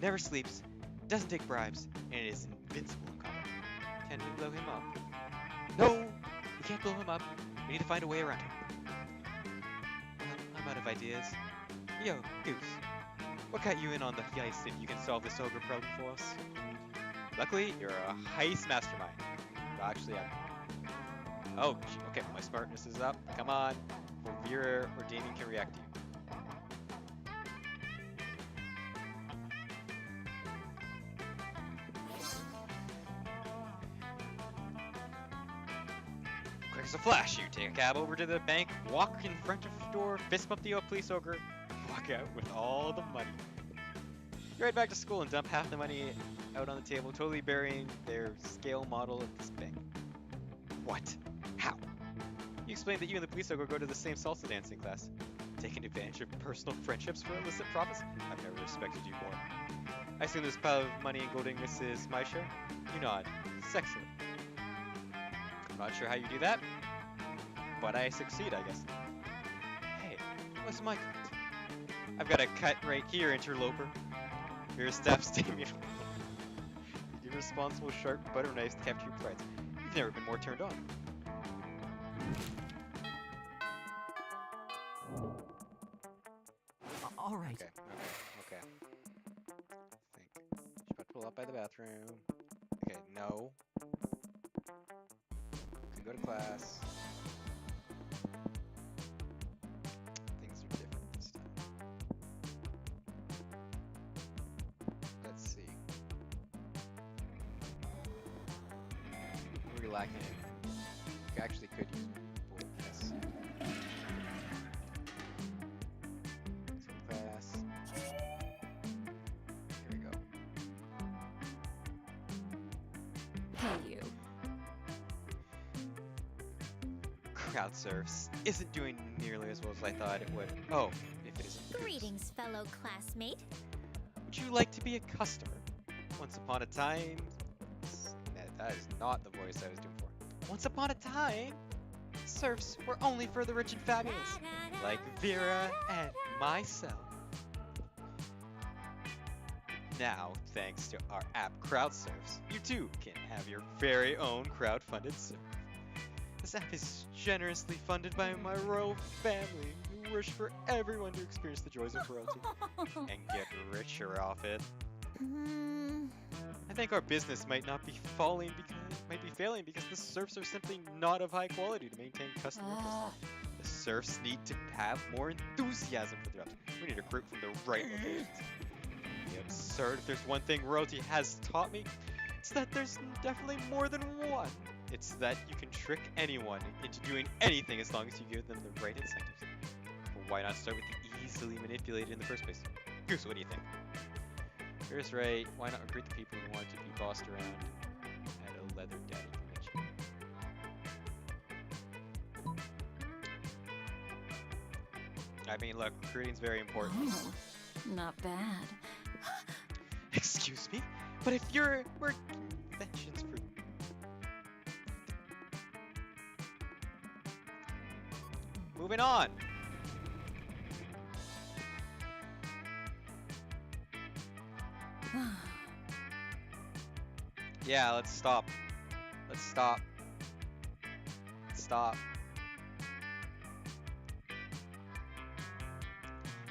Never sleeps, doesn't take bribes, and is invincible in combat. Can we blow him up? No! We can't blow him up. We need to find a way around him. I'm out of ideas. Yo, Goose. What got you in on the heist if you can solve this ogre problem for us? Luckily, you're a heist mastermind. Well, actually, oh, okay, my smartness is up. Come on. Before Vera or Damien can react to you. Quick as a flash, you take a cab over to the bank, walk in front of the door, fist bump the police ogre, walk out with all the money. You ride back to school and dump half the money out on the table, totally burying their scale model of this bank. What? How? You explained that you and the police ogre go to the same salsa dancing class. Taking advantage of personal friendships for illicit profits? I've never respected you more. I assume this pile of money and gold ingots is my share? You nod. Sexily. I'm not sure how you do that, but I succeed, I guess. Hey, what's my cut? I've got a cut right here, interloper. Your steps, Damien. Your responsible sharp butter knives to capture your prides. You've never been more turned on. All right. Okay. Think. She's about to pull up by the bathroom. Okay, no. Can go to class. Things are different this time. Let's see. We're lacking it. We actually could use boldness. So class. Here we go. Hey, you. Crowd surfs isn't doing nearly as well as I thought it would. Oh, if it isn't. Greetings, fellow classmate. Would you like to be a customer? Once upon a time. That is not the voice I was doing for. Once upon a time, surfs were only for the rich and fabulous, like Vera and myself. Now, thanks to our app CrowdSurfs, you too can have your very own crowd-funded surf. This app is generously funded by my royal family, who wish for everyone to experience the joys of royalty and get richer off it. I think our business might failing because the surfs are simply not of high quality to maintain customer interest. The surfs need to have more enthusiasm for their apps. We need to recruit from the right locations. The absurd, if there's one thing royalty has taught me, it's that there's definitely more than one. It's that you can trick anyone into doing anything as long as you give them the right incentives. But why not start with the easily manipulated in the first place? Goose, what do you think? Vera's right. Why not recruit the people who want to be bossed around at a leather daddy convention? I mean, look, recruiting's very important. Oh, not bad. Excuse me? But if we're conventions for... Moving on! Yeah, let's stop. Let's stop. Stop.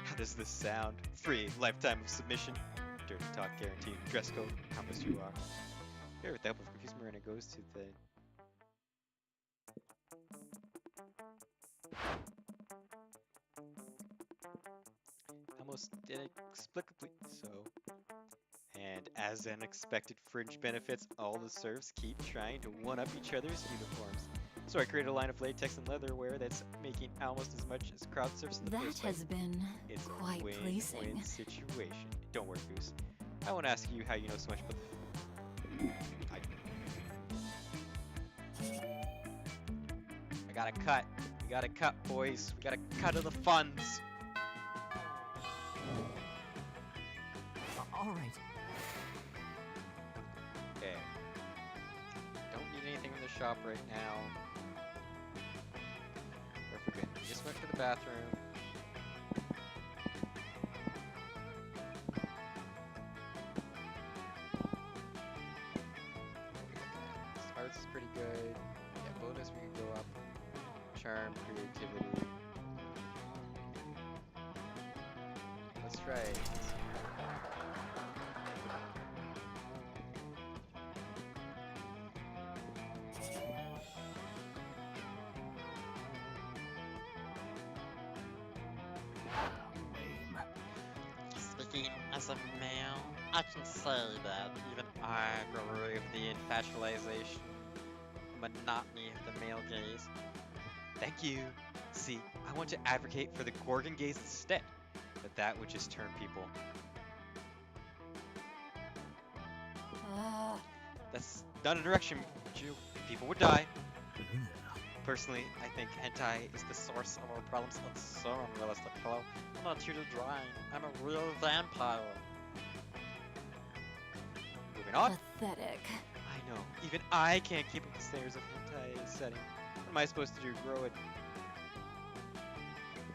How does this sound? Free lifetime of submission. Dirty talk guaranteed. Dress code. How much you are. Here, with the help of Confused Marina goes to the... Almost inexplicably so. And as unexpected fringe benefits, all the serfs keep trying to one-up each other's uniforms. So I created a line of latex and leather wear that's making almost as much as crowd surfs in the That first place. has been It's quite a win-win pleasing. situation. Don't worry, Goose. I won't ask you how you know so much about the... I gotta cut. We gotta cut, boys. We gotta cut of the funds. All right. Okay. Don't need anything in the shop right now. We're good. Just went to the bathroom. Arts is pretty good. Yeah, bonus we can go up. Charm, creativity. Let's try it. Speaking as a male, I can say that even I agree with the infatualization, monotony of the male gaze. Thank you. See, I want to advocate for the Gorgon gaze instead, but that would just turn people. That's not a direction, Jew. People would die. Personally, I think hentai is the source of our problems. It's so unrealistic. Hello? I'm not here to drawing. I'm a real vampire. Moving on. Pathetic. I know. Even I can't keep up the snares of hentai setting. What am I supposed to do? Grow it?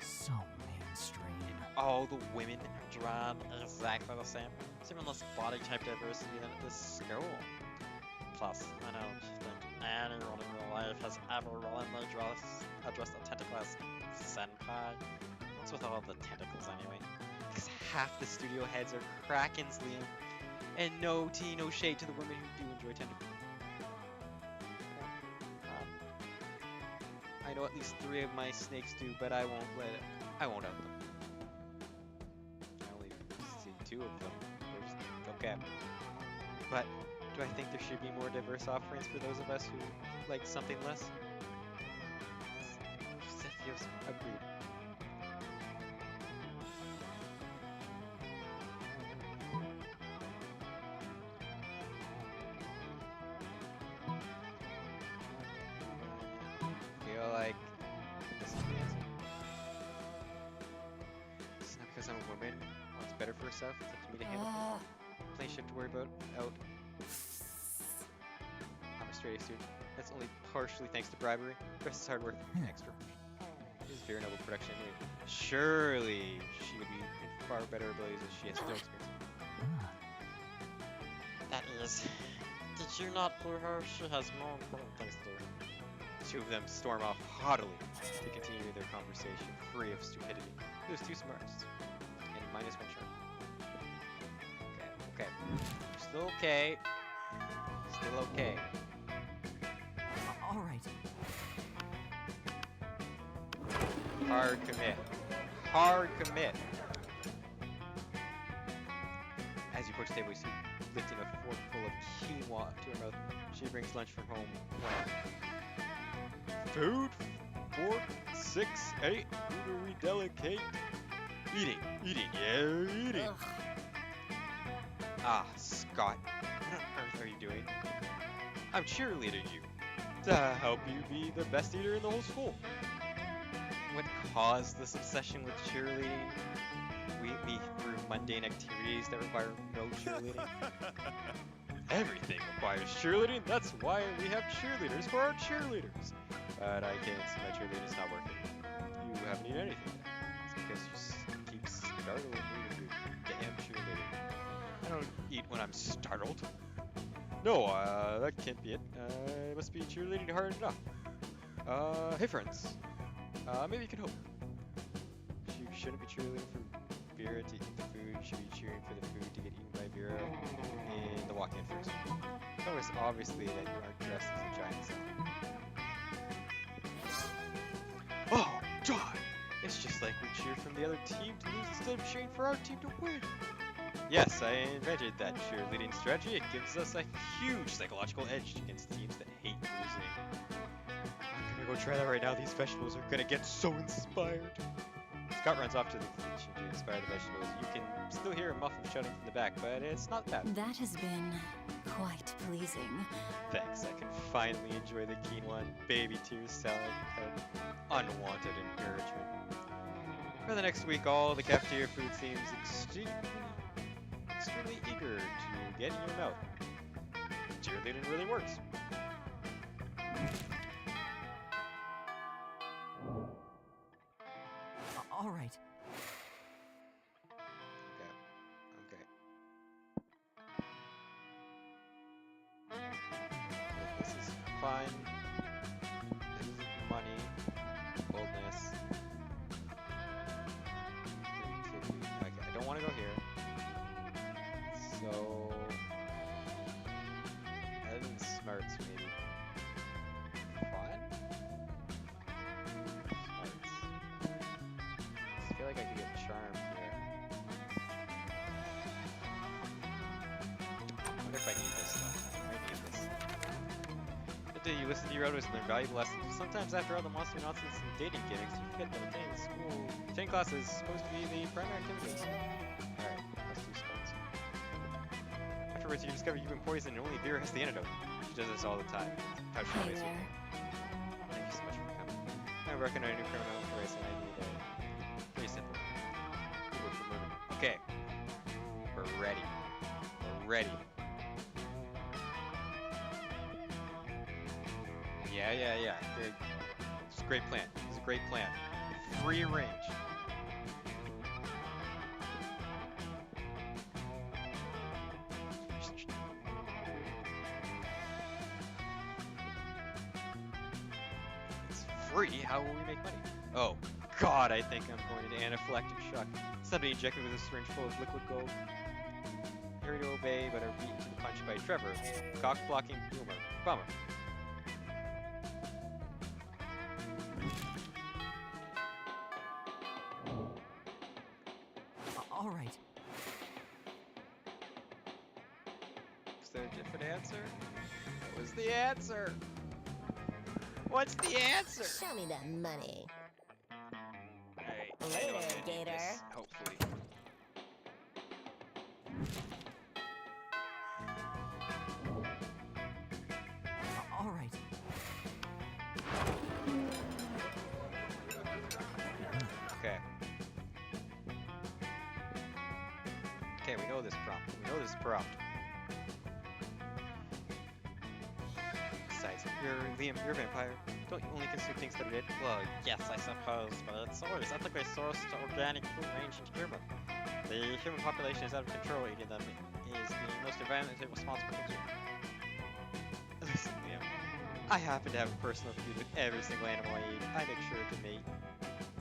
So mainstream. All the women are drawn exactly the same. There's even less body type diversity than at this school. Plus, I don't think anyone in real life has ever willingly addressed a tentacle as senpai. What's with all the tentacles anyway? Because half the studio heads are krakens, Liam. And no tea, no shade to the women who do enjoy tentacles. I know at least 3 of my snakes do, but I won't out them. I only see 2 of them. Okay. But do I think there should be more diverse offerings for those of us who like something less? Feels agreed. Feel like this is the answer. It's not because I'm a woman. Wants better for herself. It's up to me to handle. Plain shit to worry about. Out. I'm a straight A student. That's only partially thanks to bribery. The rest is hard work. Extra. It is very noble production anyway. Surely she would be in far better abilities if she has no experience. That is. Did you not hear her? She has more important things to do. 2 of them storm off haughtily to continue their conversation, free of stupidity. It was 2 smarts. And -1 charm. Okay. Still okay. Still okay. All right. Hard commit. Hard commit. As you approach the table, you see lifting a fork full of quinoa to her mouth. She brings lunch from home. Food? 4, 6, 8. Who do we delegate? Eating. Yeah, eating. Ugh. Ah, Scott. What on earth are you doing? I'm cheerleading you to help you be the best eater in the whole school. What caused this obsession with cheerleading? Me through mundane activities that require no cheerleading? Everything requires cheerleading. That's why we have cheerleaders for our cheerleaders. But I can't see my cheerleading's not working. You haven't eaten anything yet. It's because you keep startling me with your damn cheerleading. I don't eat when I'm startled. No, that can't be it. I must be cheerleading hard enough. Hey friends. Maybe you can help. You shouldn't be cheerleading for Vera to eat the food. You should be cheering for the food to get eaten by Vera in the walk-in first. Notice obviously that you aren't dressed as a giant salad. Oh, God! It's just like we cheer from the other team to lose instead of cheering for our team to win. Yes, I invented that cheerleading strategy. It gives us a huge psychological edge against teams that hate losing. I'm gonna go try that right now. These vegetables are gonna get so inspired. Scott runs off to the kitchen to inspire the vegetables. You can still hear a muffin shouting from the back, but it's not bad. That has been quite pleasing. Thanks, I can finally enjoy the quinoa and baby tears salad without unwanted encouragement. For the next week, all the cafeteria food seems extremely eager to get in your mouth. cheerleading really works. All right. Okay. This is fun. This is money. Boldness. Creativity. Okay, I don't want to go here. So, other than smarts, maybe. Fun? Smarts. I feel like I could get charm here. I wonder if I need this though. I might need this. The day you listen to your elders and learn valuable lessons. Sometimes after all the monster nonsense and dating gimmicks, you forget that attending school, attending class is supposed to be the primary activity. Alright, let's do sports. Afterwards, you discover you've been poisoned and only Vera has the antidote. She does this all the time. How she Hey always there. Thank you so much for coming. I recognize a new criminal for racing. I need a pretty simple. Work for murder. Okay. We're ready. We're ready. Yeah. Great. It's a great plan. It's a great plan. Free range. It's free? How will we make money? Oh, God, I think I'm going into anaphylactic shock. Somebody inject me with a syringe full of liquid gold. Hurry to obey, but are beaten to the punch by Trevor. Cock-blocking bummer. All right. Is there a different answer? What was the answer? What's the answer? Show me that money. Alright, Later, I know I'm gonna need Gator. this, hopefully. All right. Okay. Okay, we know this prompt. Besides, Liam, you're a vampire. Don't you only consume things that are dead? Well, yes, I suppose, but it's always ethically sourced organic food ranged human. The human population is out of control. Eating them is the most environmentally responsible thing to do. Listen, Liam. I happen to have a personal feud with every single animal I eat. I make sure to mate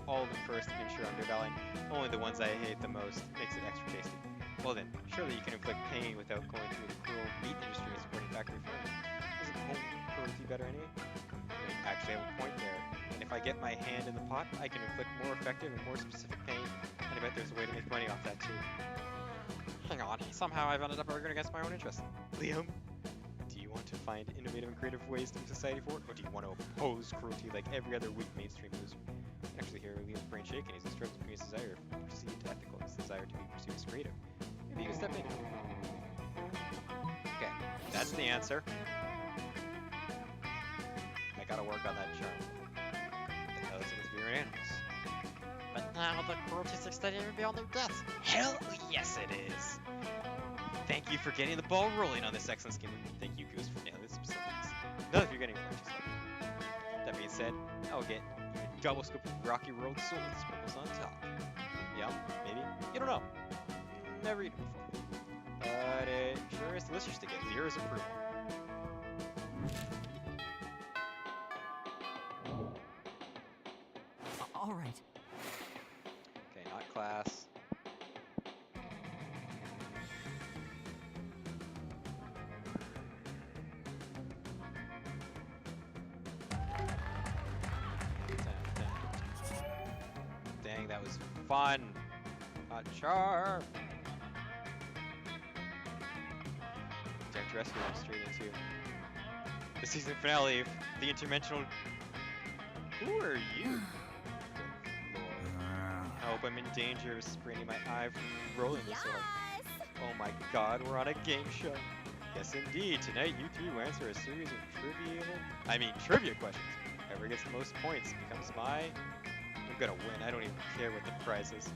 all of them first to ensure undervaluing only the ones I hate the most. Makes it extra tasty. Well then, surely you can inflict pain without going through the cruel meat industry and supporting factory farming. Isn't home cruelty better anyway? You actually have a point there. And if I get my hand in the pot, I can inflict more effective and more specific pain. And I bet there's a way to make money off that too. Hang on, somehow I've ended up arguing against my own interests. Liam, do you want to find innovative and creative ways to move society forward, or do you want to oppose cruelty like every other weak mainstream loser? I can actually hear Liam's brain shaking as he struggles between his desire to be perceived as ethical and his desire to be perceived as creative. Maybe you can step in. Okay, that's the answer. I gotta work on that charm. What the hell is it with weird animals? But now the cruelty is extending beyond their deaths. Hell yes it is! Thank you for getting the ball rolling on this excellent scheme. Thank you, Goose, for nailing the specifics. None of you are getting one, just like me. That being said, I will get a double scoop of Rocky Road Soul with sprinkles on top. Yeah, maybe. You don't know. Never eaten it before. But it sure is delicious to get Vera's approval. All right. Okay, not class. Dang, that was fun. Not charm. Time to rescue them straight into the season finale of the interdimensional. Who are you? Good lord. I hope I'm in danger of spraining my eye from rolling this hard. Yes! Oh my god, we're on a game show. Yes indeed, tonight you three will answer a series of trivia questions. Whoever gets the most points becomes my... I'm gonna win, I don't even care what the prize is.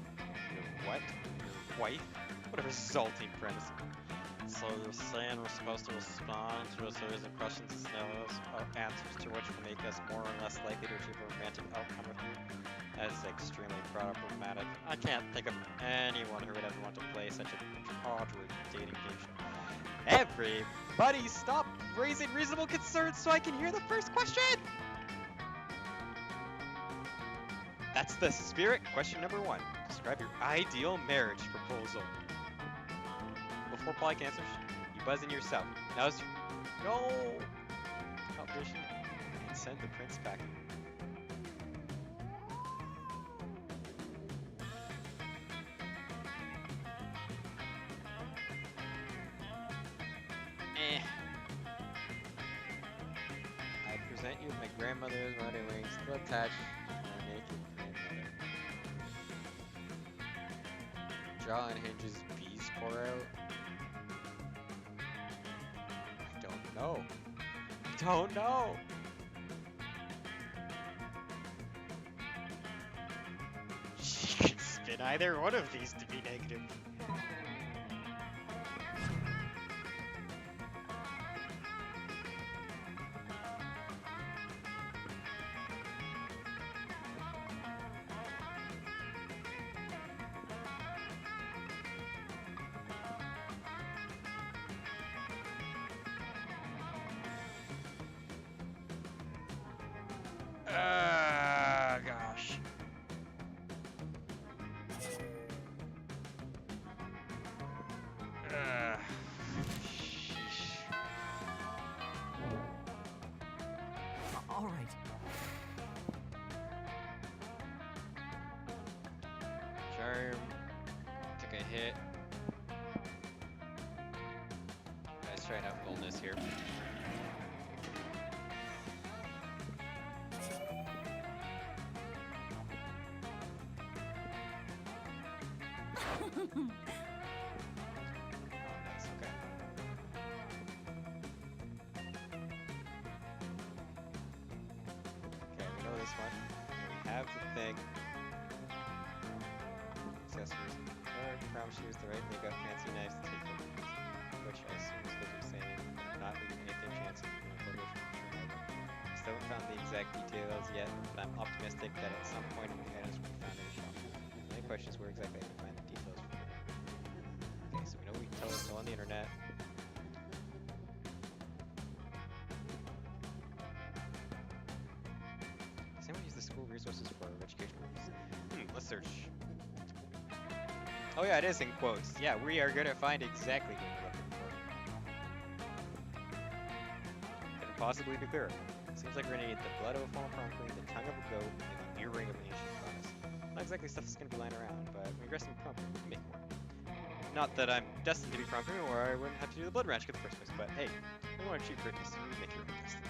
Your what? Your wife? What a resulting premise. So you're saying we're supposed to respond to a series of questions and scenarios, answers to which will make us more or less likely to achieve a romantic outcome with you? That is extremely problematic. I can't think of anyone who would ever want to play such a tawdry dating game show. Everybody stop raising reasonable concerns so I can hear the first question! That's the spirit. Question number 1. Describe your ideal marriage proposal. Before Polly answers, you buzz in yourself. Now's no competition and send the prince back. I present you with my grandmother's wedding ring still attached to my naked grandmother. Jaw unhinges, bees pour out. I don't know. I don't know. She can spin either one of these to be negative. Gosh. Sheesh. All right. Charm. Took a hit. Let's try out fullness here. Oh, nice, okay. Okay, we know this one. And we have the thing. Accessories. Prom shoes, the right makeup, fancy knives to take photos. Which I assume is what you're saying. Not leaving anything chance of doing photos from your Still haven't found the exact details yet, but I'm optimistic that at some point the items will be found in the shop. The only question is where exactly I can find the details from. Okay, so we know we can tell us go on the internet. Does anyone use the school resources for educational purposes? Let's search. Oh yeah, it is in quotes. Yeah, we are gonna find exactly what we're looking for. Couldn't possibly be clearer. Seems like we're gonna need the blood of a fallen prom queen, the tongue of a goat, and the earring of an ancient goddess. Not exactly stuff that's gonna be lying around, but when you're dressing prom queen, we can make more. Not that I'm destined to be prom queen, or I wouldn't have to do the blood ranch in the first place, but hey, we want to achieve greatness, so we make your own destiny.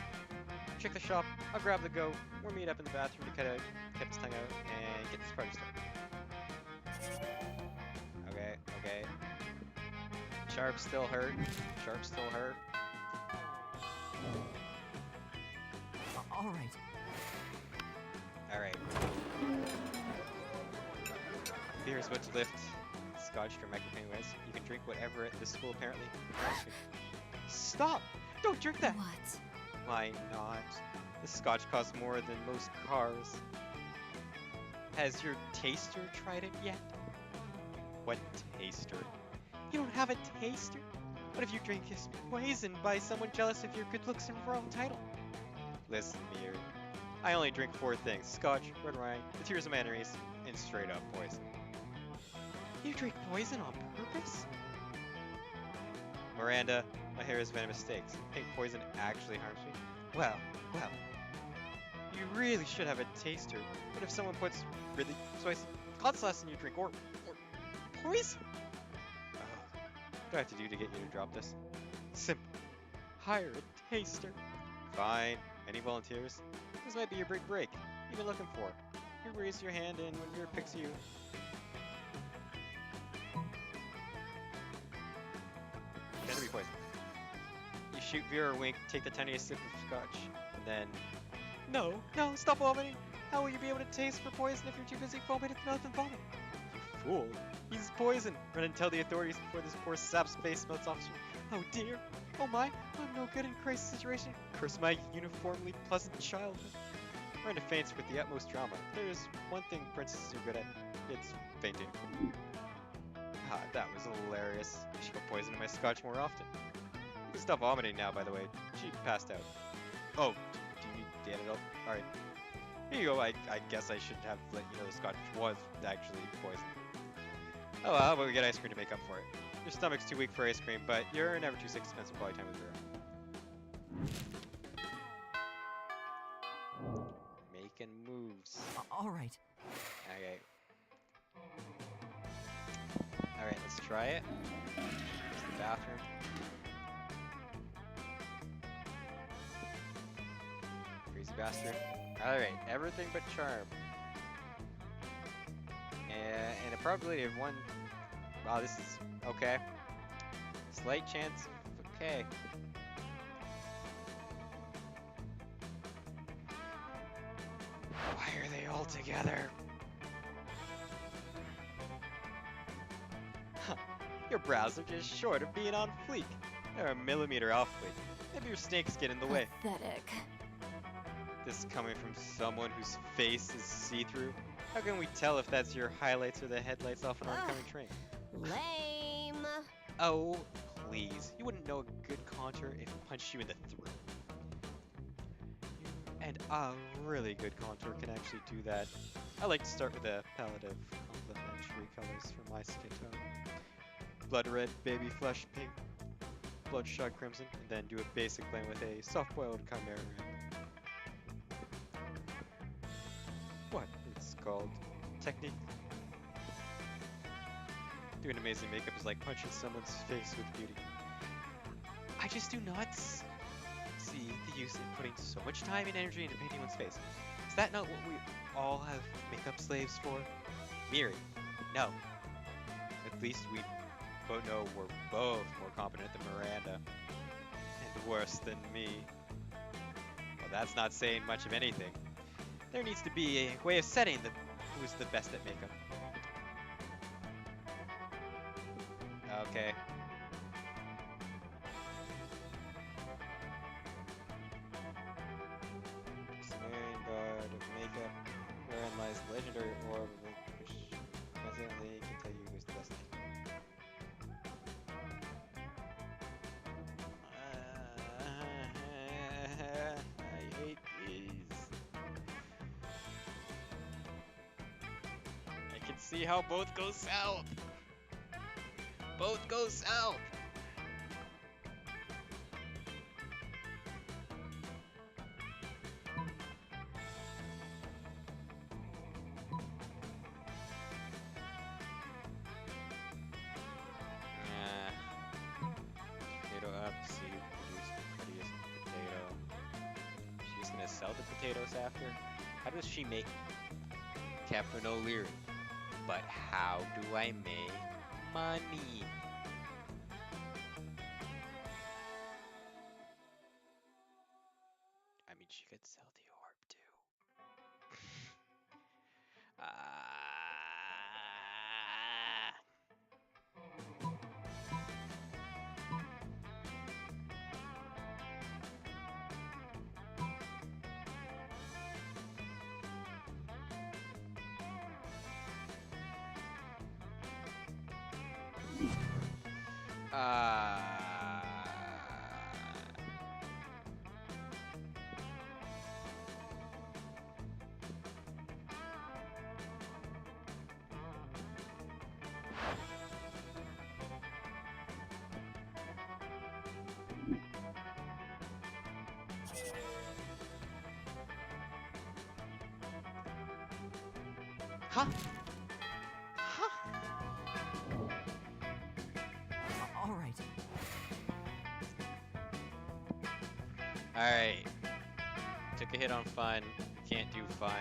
Check the shop, I'll grab the goat, we'll meet up in the bathroom to cut his tongue out, and get this party started. Okay. Sharp still hurt. Sharp still hurt. All right. Alright. Here's what to lift. Scotch for micropain ways. You can drink whatever at this school apparently. Stop! Don't drink that! What? Why not? The scotch costs more than most cars. Has your taster tried it yet? What taster? You don't have a taster? What if your drink is poisoned by someone jealous of your good looks and royal title? Listen, Mir. I only drink 4 things. Scotch, red wine, the tears of my enemies, and straight up poison. You drink poison on purpose? Miranda, my hair has made mistakes. You think poison actually harms me? Well. You really should have a taster. What if someone puts really spicy hot sauce in your drink, or poison? What do I have to do to get you to drop this? Simple. Hire a taster. Fine. Any volunteers? This might be your big break. You've been looking for. You raise your hand and when Mir picks you. Gotta be poison. You shoot Vera a wink, take the tiniest sip of scotch, and then... No, stop vomiting! How will you be able to taste for poison if you're too busy foaming at the mouth and vomit? You fool. He's poison. Run and tell the authorities before this poor sap's face melts off. Oh dear. Oh my. I'm no good in crisis situation. Curse my uniformly pleasant childhood. Miranda faints with the utmost drama. There's one thing princesses are good at. It's fainting. Ah, that was hilarious. I should go poison my scotch more often. You can stop vomiting now, by the way. She passed out. Oh, do you need antidote? Alright. Here you go. I guess I should have let you know the scotch was actually poison. Oh well, but we get ice cream to make up for it. Your stomach's too weak for ice cream, but you're never too sick to spend some quality time with Vera. Making moves. All right. Okay. Alright, let's try it. Here's the bathroom. Crazy bastard. Alright, everything but charm. And a probability of one. Wow, this is okay. Slight chance of okay. Why are they all together? Huh. Your brows are just short of being on fleek. They're a millimeter off fleek. Maybe your snakes get in the way. Pathetic. This is coming from someone whose face is see-through. How can we tell if that's your highlights or the headlights off an oncoming train? Lame. Oh, please. You wouldn't know a good contour if it punched you in the throat. And a really good contour can actually do that. I like to start with a palette of complementary colors for my skin tone. Blood red, baby flesh pink, bloodshot crimson, and then do a basic blend with a soft-boiled chimera red. What? It's called technique. Doing amazing makeup is like punching someone's face with beauty. I just do not see the use in putting so much time and energy into painting one's face. Is that not what we all have makeup slaves for? Miri, no. At least we both know we're both more competent than Miranda. And worse than me. Well, that's not saying much of anything. There needs to be a way of setting who's the best at makeup. Okay. Smearing guard of makeup, wherein lies the legendary orb, which constantly can tell you who's the best. I hate these. I can see how both go south. Both go south. Potato up, see who produced the prettiest potato. She's gonna sell the potatoes after? How does she make Captain O'Leary? But how do I make money? I mean, she could sell the orb too. Huh? Huh? All right. Alright. Took a hit on fun. We can't do fun.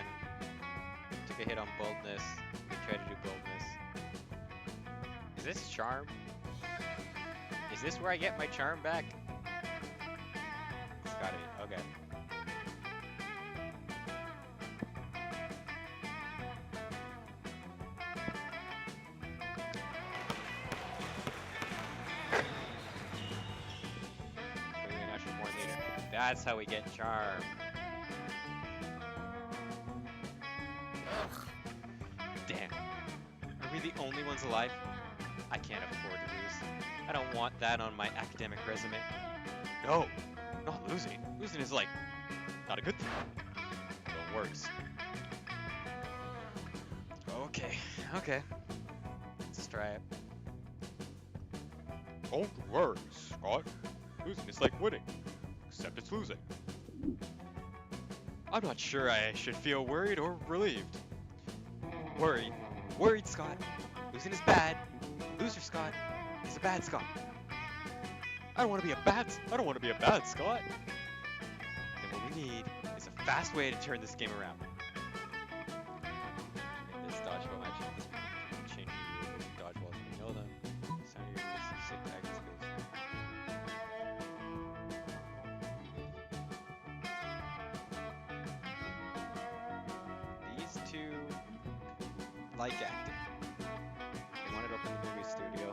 Took a hit on boldness. We try to do boldness. Is this charm? Is this where I get my charm back? It's gotta be. Okay. That's how we get charm. Damn. Are we the only ones alive? I can't afford to lose. I don't want that on my academic resume. No, not losing. Losing is like not a good thing. Don't worry. Okay. Let's try it. Don't worry, Scott. Losing is like winning, except it's losing. I'm not sure I should feel worried or relieved. Worried. Worried Scott. Losing is bad. Loser Scott is a bad Scott. I don't want to be a bad Scott. And what we need is a fast way to turn this game around. In this dodgeball match, this changing the rules of dodgeball as we know them. Sound your release sick tagging skills. These two like acting. They wanted to open the movie studio.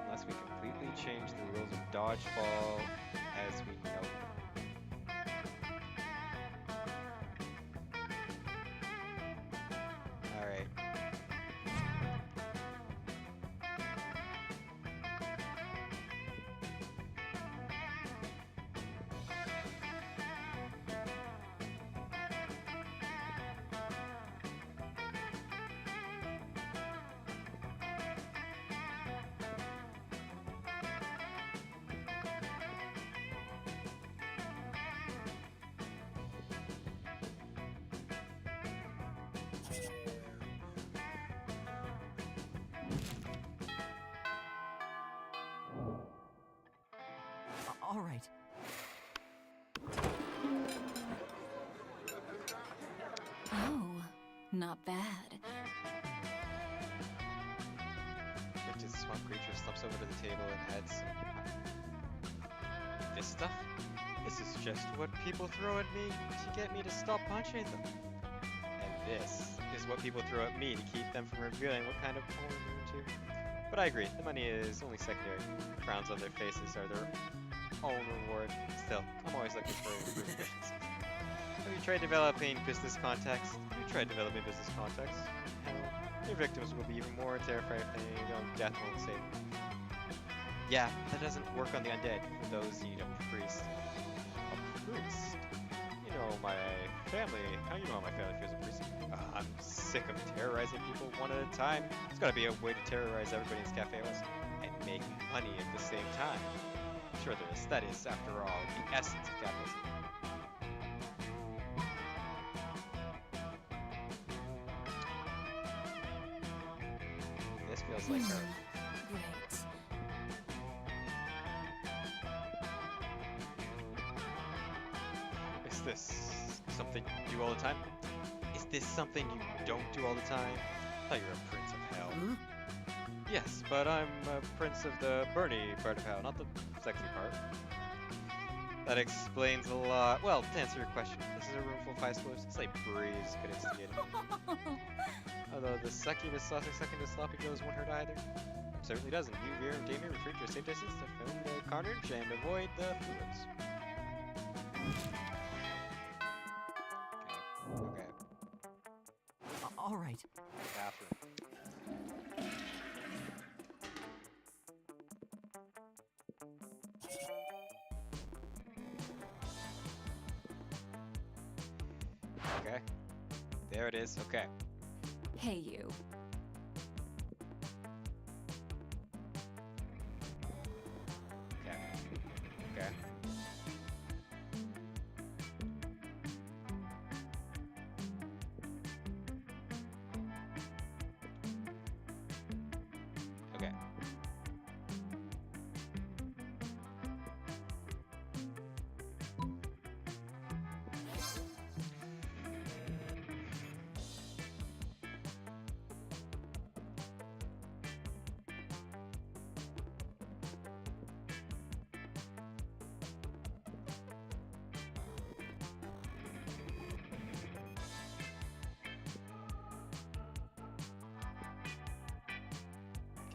Unless we completely change the rules of dodgeball as we know them. Alright. All right. Oh, not bad. Which is swamp creature slumps over to the table and adds some. This stuff? This is just what people throw at me to get me to stop punching them. And this is what people throw at me to keep them from revealing what kind of porn they're into. But I agree, the money is only secondary. Frowns on their faces are their own reward. Still, I'm always looking for improved efficiency. Have you tried developing business contacts? Your victims will be even more terrified if they know death won't save them. Yeah, that doesn't work on the undead. For those, you need a priest. A priest? You know my family. How you know how my family feels a priest? I'm sick of terrorizing people one at a time. There's gotta be a way to terrorize everybody in this cafe was And make money at the same time. Sure, that is, after all, the essence of capitalism. This feels like her. Great. Is this something you do all the time? Is this something you don't do all the time? I thought you were a prince of hell. Huh? Yes, but I'm a prince of the Bernie part of hell, not the sexy part. That explains a lot. Well, to answer your question, this is a room full of high schoolers. It's like breeze could instigate it. Although the succubus sucking to sloppy goes won't hurt either. Certainly doesn't. You, Veer, and Damien retreat to a safe distance to film the carnage and avoid the fluids. Okay. All right. Bathroom. Okay. There it is. Okay. Hey, you. Okay. Okay. Okay.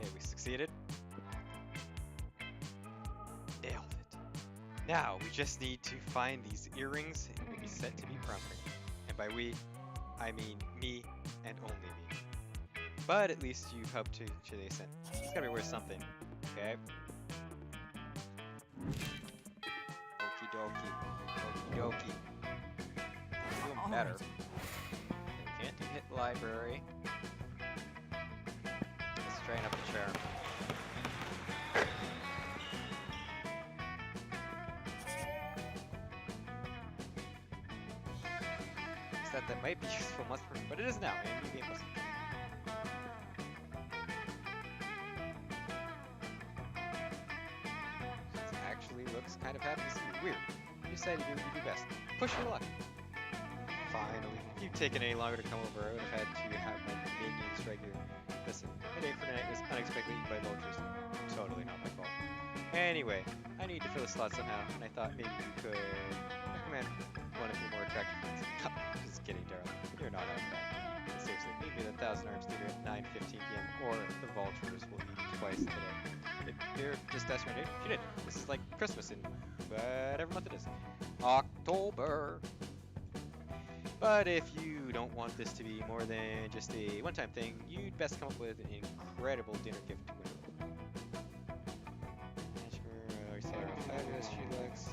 Okay, we succeeded. Now, we just need to find these earrings and we'll be set to be prom queen. And by we, I mean me and only me. But at least you helped to chase in. It's gotta be worth something. Okay? Okie dokie. Okie dokie. We're doing better. Alright. Can't do hit library. Let's train up the chair. That might be useful Monster Prom, but it is now, and new game plus. It actually looks kind of happy to see you. Weird. You decided to do what you do best. Push your luck. Finally. If you'd taken any longer to come over, I would have had to have my minions right here. Listen, my day for tonight was unexpectedly eaten by vultures. Totally not my fault. Anyway, I need to fill a slot somehow, and I thought maybe you could recommend one of your more attractive friends. Just kidding, darling. You're not out bad. Seriously, meet me at the Thousand Arms Theater at 9:15 p.m. or the vultures will eat you twice today. If you're just asking her, she did. This is like Christmas in whatever month it is. October. But if you don't want this to be more than just a one-time thing, you'd best come up with an incredible dinner gift to win. Ask her, tell her how fabulous she looks.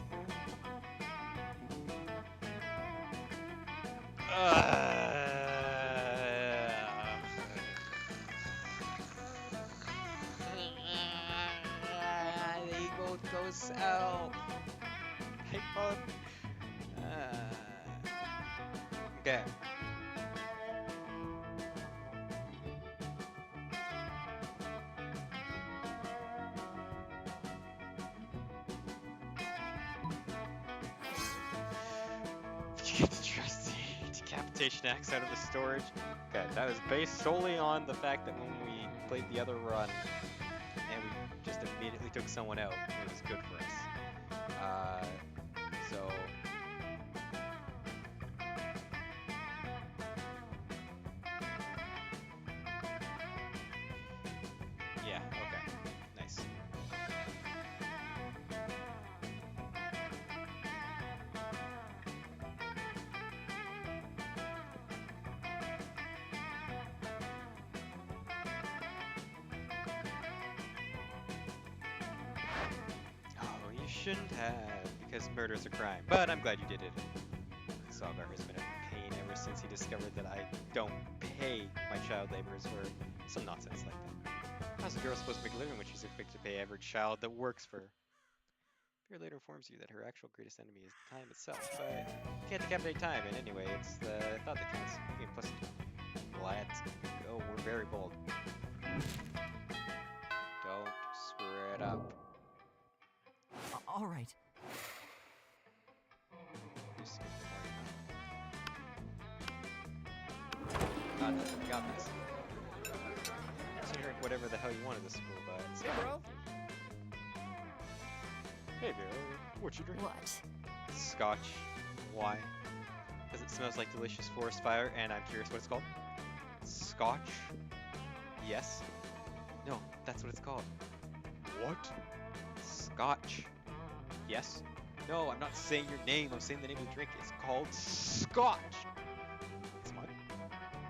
They both go south. They both. Okay. Did you get the trusty decapitation axe out of the storage? Okay, that was based solely on the fact that when we played the other run and we just immediately took someone out, it was good for us. So yeah, okay, nice. Oh, you shouldn't have, because murder's a crime. But I'm glad you did it. Sagar has been in pain ever since he discovered that I don't pay my child laborers for some nonsense like that. How's a girl supposed to make a living when she's expected to pay every child that works for her? Fear later informs you that her actual greatest enemy is time itself, but you can't decapitate time, and anyway, it's the thought that counts. Okay, plus, let's go. We're very bold. Don't screw it up. Alright. You skip the morning, huh? Got this. We got this. So you're whatever the hell you want at this school, but Hey, bro. hey, Vera, what you drinking? What? Scotch. Why? Because it smells like delicious forest fire, and I'm curious what it's called. Scotch? Yes? No, that's what it's called. What? Scotch. Yes? No, I'm not saying your name, I'm saying the name of the drink. It's called Scotch. It's mine?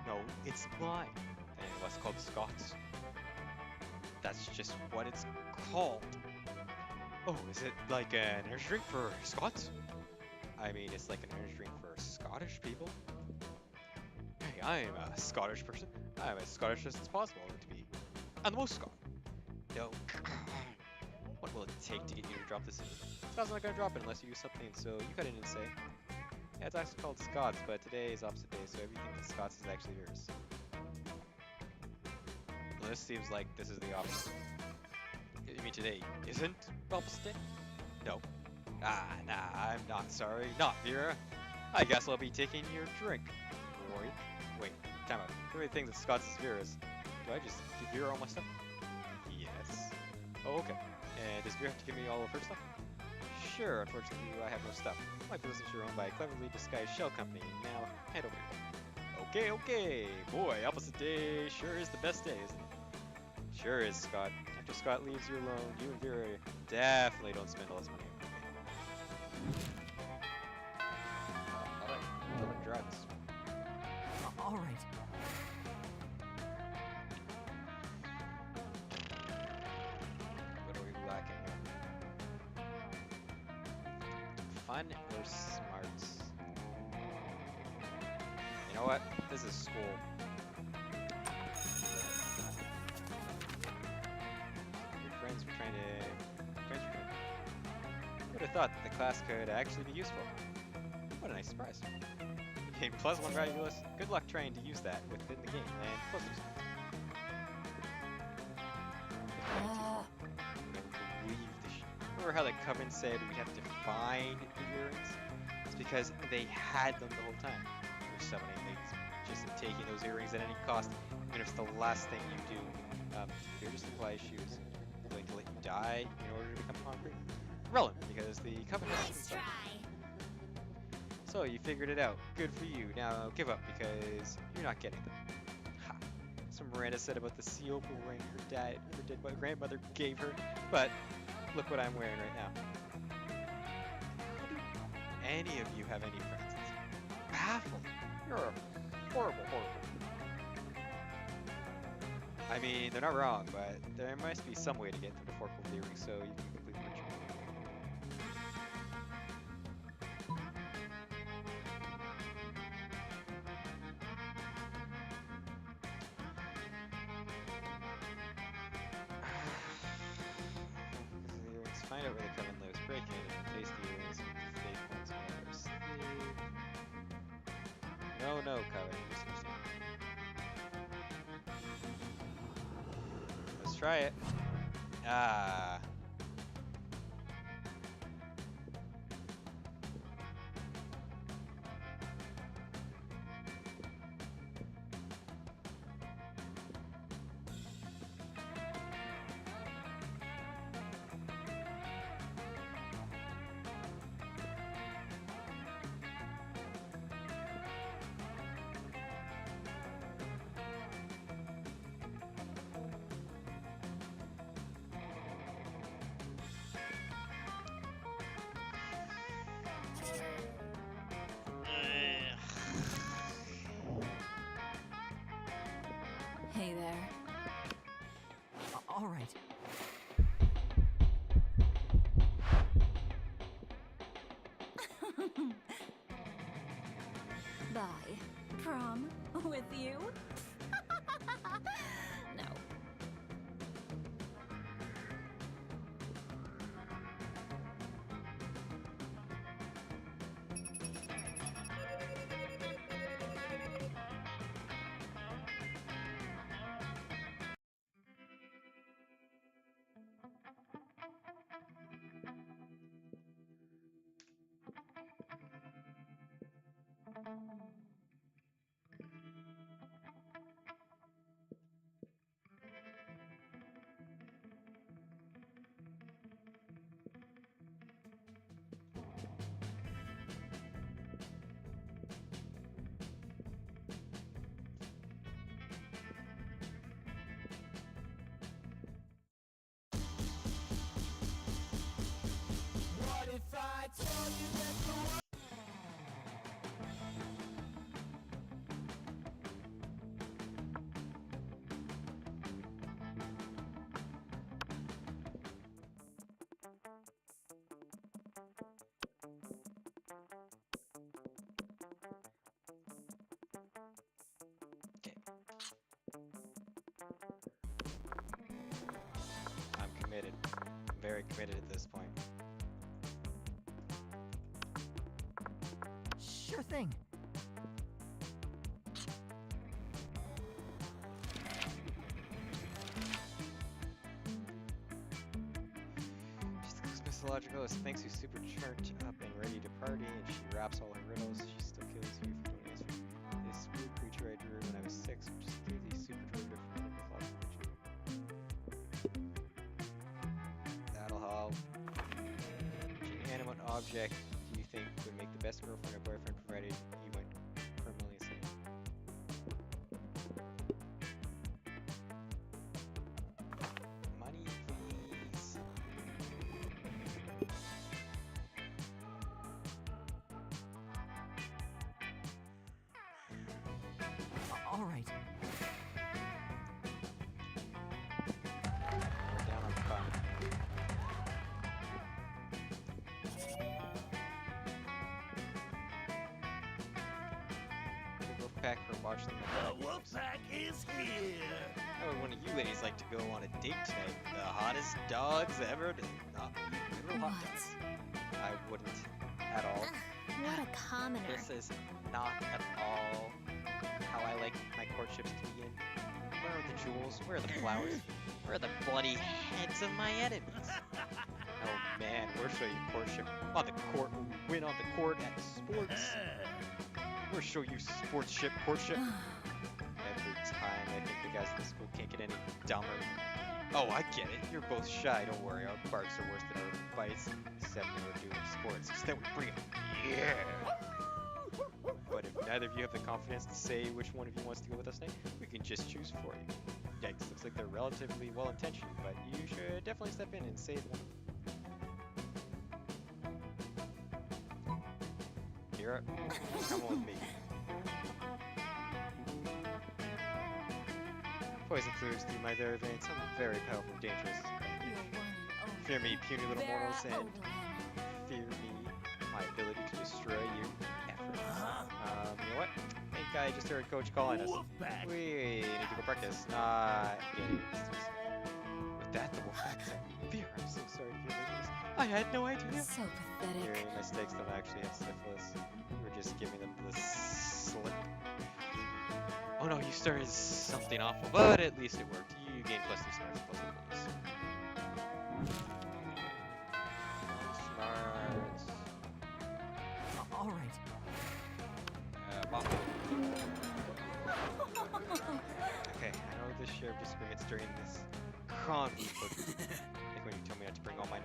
No, it's mine. And what's called Scots? That's just what it's called. Oh, is it like an energy drink for Scots? I mean, it's like an energy drink for Scottish people. Hey, I am a Scottish person. I'm as Scottish as it's possible to be. I'm the most Scot. No. What will it take to get you to drop this in? Scott's not gonna drop it unless you do something, so you cut in and say, yeah, it's actually called Scots, but today is opposite day, so everything that's Scots is actually yours. Well, this seems like this is the opposite. You mean today isn't opposite day? No. Ah, nah, I'm not sorry. Not Vera. I guess I'll be taking your drink. Wait, time out. Too many things that Scots is Vera's. Do I just give Vera all my stuff? Yes. Oh, okay. And does Vera have to give me all of her stuff? Sure, unfortunately, I have no stuff. My business is owned by a cleverly disguised shell company. Now, head over here. Okay. Boy, opposite day sure is the best day, isn't it? Sure is, Scott. After Scott leaves you alone, you and Vera definitely don't spend all this money on cooking. All right. What are we lacking here? Fun or smarts? You know what? This is school. Your friends were trying to. Who would have thought that the class could actually be useful? What a nice surprise. Gain +1 value list. Good luck trying to use that within the game and close. Remember how the Coven said we have to find the earrings? It's because they had them the whole time. You're summoning things, just taking those earrings at any cost, even if it's the last thing you do. They're just supply shoes. They're going to let you die in order to become hungry. Relevant, because the Coven has Nice some. try. So you figured it out. Good for you. Now give up, because you're not getting them. Ha! Some Miranda said about the seal ring her dead grandmother gave her, but look what I'm wearing right now. How do any of you have any friends? It's baffling. You're horrible. I mean, they're not wrong, but there must be some way to get them to fork over the earring so you can complete the ritual. Find out where the Coven lives, break in, and replace the earrings with the fake ones while they're asleep. No, Coven. Misunderstand. Let's try it. Ah. Hey there. All right. Bye. Prom with you? No. What if I told you that the world I'm committed. I'm very committed at this point. Sure thing. She's the most mythological as thinks who's super charged up and ready to party, and she raps all her riddles. She still kills you if you don't answer. This weird creature I drew when I was 6, which is clearly super derivative from other mythological creature. That'll help. Which inanimate object do you think would make the best girlfriend or boyfriend provided you went permanently insane? Money, please. watch them. Wolfpack is here. How would one of you ladies like to go on a date tonight? The hottest dogs ever to not be literal hot What? dogs. I wouldn't at all. What a commoner. This is not at all how I like my courtships to begin. Where are the jewels? Where are the flowers? Where are the bloody heads of my enemies? Oh man, we'll show you courtship on the court when we win on the court at sports. We'll show you sportship courtship. Every time I think the guys in the school can't get any dumber. Oh, I get it. You're both shy. Don't worry. Our barks are worse than our bites. Except when we're doing sports. Because then we bring it. Yeah. But if neither of you have the confidence to say which one of you wants to go with us tonight, we can just choose for you. Yikes. Looks like they're relatively well-intentioned, but you should definitely step in and say the one. Here, come on with me. Poison fluids through my very veins. I'm very powerful and dangerous. You're one and only. Fear me, puny little Vera mortals, and Oberlin. fear me, my ability to destroy you. Efforts. You know what? I think I just heard Coach calling us. Wolfpack. We need to go practice. With that, the Wolfpack said, Fear, I'm so sorry to hear this. I had no idea. So pathetic. Your mistakes don't actually have syphilis. We're just giving them the slip. Oh no, you started something awful, but at least it worked. You gained +2 smarts, +1 bonus. Smarts. All right. Bop. Okay, I know there's share of disagreements during this conflict. Like when you tell me not to bring all my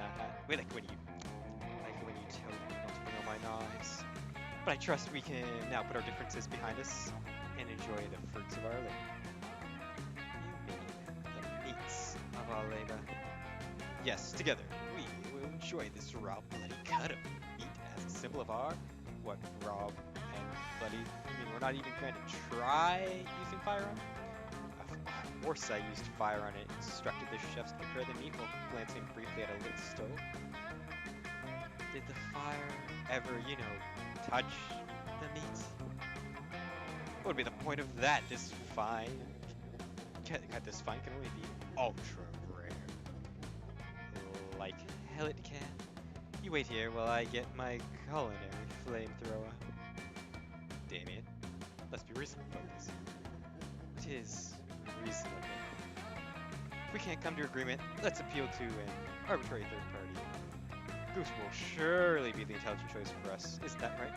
Wait, like when you tell me not to bring all my knives. But I trust we can now put our differences behind us and enjoy the fruits of our labor. You mean the meats of our labor? Yes, together we will enjoy this raw, bloody cut of meat as a symbol of our what raw and bloody. You mean we're not even going to try using fire on it? Of course I used fire on it. Instructed the chefs to prepare the meat while glancing briefly at a lit stove. Did the fire ever, touch the meat? What would be the point of that? This fine can only be ultra rare. Like hell it can. You wait here while I get my culinary flamethrower. Damien, let's be reasonable about this. What is reasonable? If we can't come to agreement, let's appeal to an arbitrary third party. Goose will surely be the intelligent choice for us, isn't that right?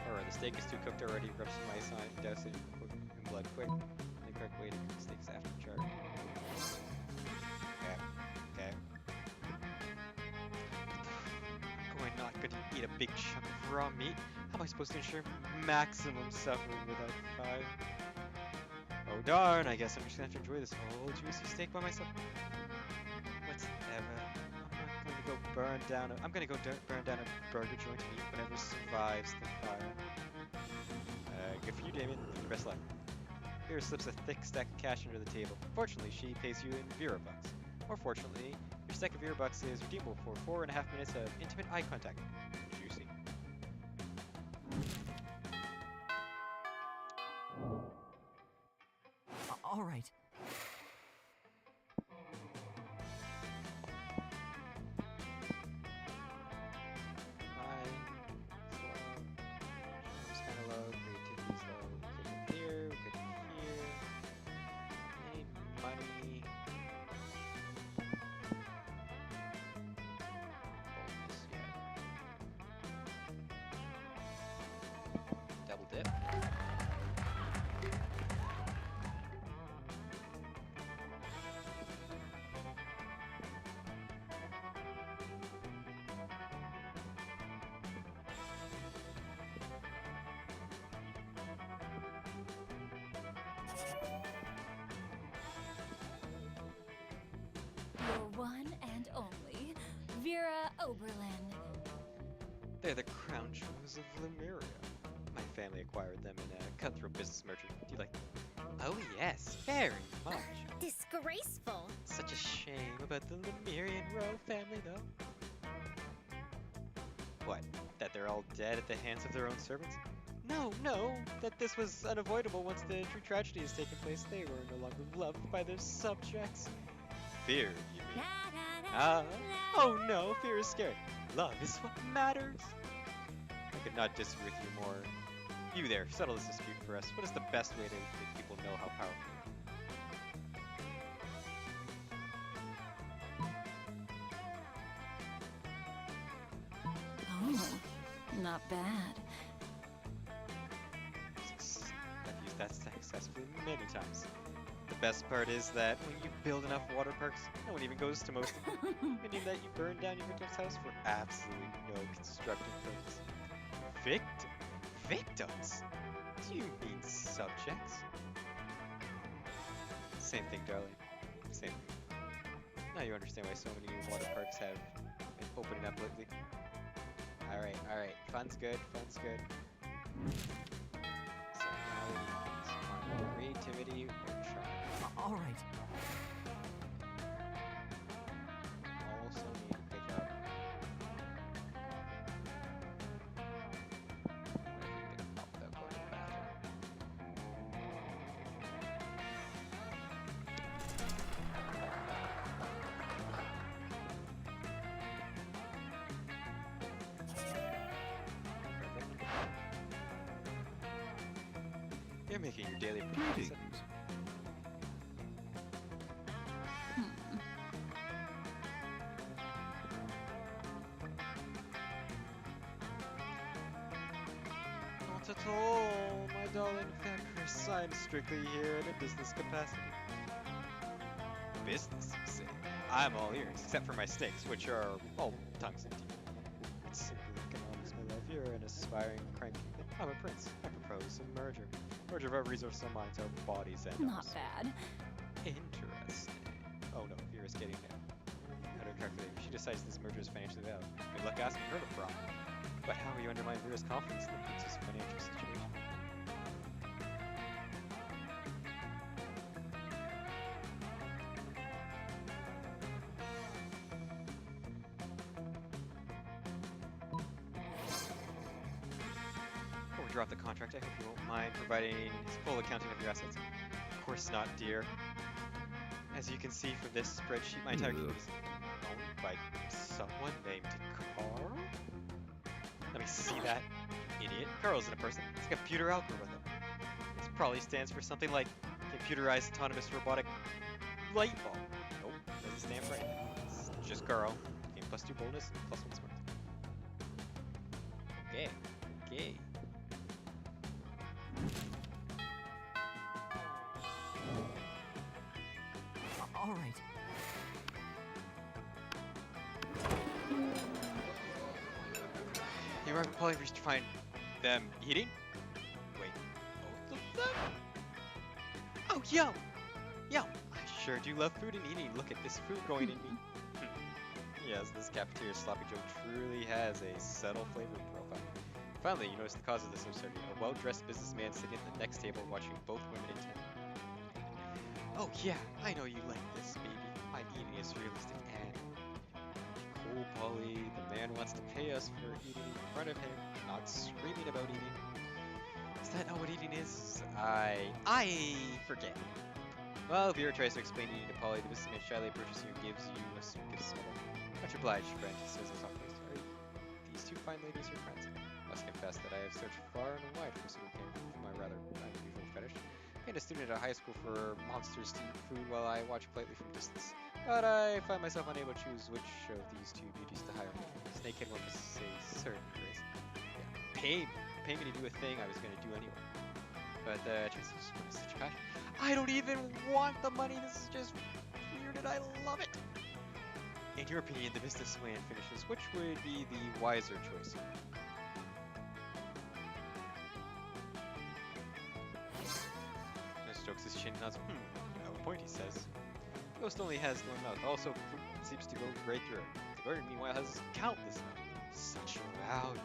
Or the steak is too cooked already, rub some ice on it, douse it in blood quick. The correct way to cook steaks after charring. Okay. I'm not going to eat a big chunk of raw meat. How am I supposed to ensure maximum suffering without fire? Oh darn, I guess I'm just gonna have to enjoy this whole juicy steak by myself. Whatever. I'm gonna go burn down a burger joint to eat whatever survives the fire. Good for you, Damien. Your best luck. Vera slips a thick stack of cash under the table. Fortunately, she pays you in Vera bucks. More fortunately, your stack of Vera bucks is redeemable for 4.5 minutes of intimate eye contact. Juicy. All right. Just kind of low. Creativity's low. We couldn't hear. We couldn't hear. Any money. Bonus, yeah. Double dip. Your one and only, Vera Oberlin. They're the crown jewels of Lemuria. My family acquired them in a cutthroat business merger. Do you like them? Oh yes, very much. Disgraceful. Such a shame about the Lemurian royal family, though. What? That they're all dead at the hands of their own servants? No, that this was unavoidable once the true tragedy has taken place. They were no longer loved by their subjects. Fear, you mean? Ah, oh no, fear is scary. Love is what matters. I could not disagree with you more. You there, settle this dispute for us. What is the best way to make people know how powerful Oh, not bad. I've used that successfully many times. The best part is that when you build enough water parks, no one even goes to most of them, meaning that you burn down your victim's house for absolutely no constructive purpose. Victims? Do you mean subjects? Same thing, darling. Same thing. Now you understand why so many new water parks have been opening up lately. Alright. Fun's good. So now we need some more creativity or charm. All right. Also need to pick up. Without going to the bathroom. You're making your daily progress. Not at all, my darling Thackrus. I'm strictly here in a business capacity. Business, you say? I'm all ears, except for my stakes, which are all tongues and teeth. It's simply economics, my love. You're an aspiring crime kingpin. I'm a prince. I propose a merger. Merger of our resources and minds, our bodies and Not ours. bad. Interesting. Oh no, Vera's getting there. How to calculate? She decides this merger is financially valid. Good luck asking her to prom. But how will you undermine Vera's confidence in the prince's financial situation? Before we drop the contract, I hope you won't mind providing his full accounting of your assets. Of course not, dear. As you can see from this spreadsheet, my entire kingdom is owned by someone named Carl? Let me see that. Idiot. Carl isn't a person. It's a computer algorithm. This probably stands for something like computerized autonomous robotic light bulb. Nope, doesn't stand for anything. It's just Carl. Game plus 2 bonus, plus 1 smart. Okay. All right. You are probably reached to find them eating? Wait, both of them? Oh, yo! I sure do love food and eating. Look at this food going in me. Yes, this cafeteria sloppy joe truly has a subtle flavor profile. Finally, you notice the cause of this absurdity. A well-dressed businessman sitting at the next table watching both women intently. Oh yeah, I know you like this, baby. My eating is realistic and cool, Polly. The man wants to pay us for eating in front of him, not screaming about eating. Is that not what eating is? I forget. Well, Vera tries to explain eating to Polly. The businessman shyly approaches you and gives you a gift smell. Much obliged, friend, he says in a soft voice. Are these two fine ladies your friends? Must confess that I have searched far and wide for suitable candidate for my rather unusual fetish. And a student at a high school for monsters to eat food while I watch politely from distance. But I find myself unable to choose which of these two beauties to hire. Snakehead one must say certain grace. Yeah, pay me to do a thing I was going to do anyway. But the chances of such a passion. I don't even want the money. This is just weird and I love it. In your opinion, the businessman finishes. Which would be the wiser choice? Strokes his chin and nods. You have a point, he says. The ghost only has one mouth. Also, food seems to go right through it. The garden, meanwhile, has countless mouths. Such value.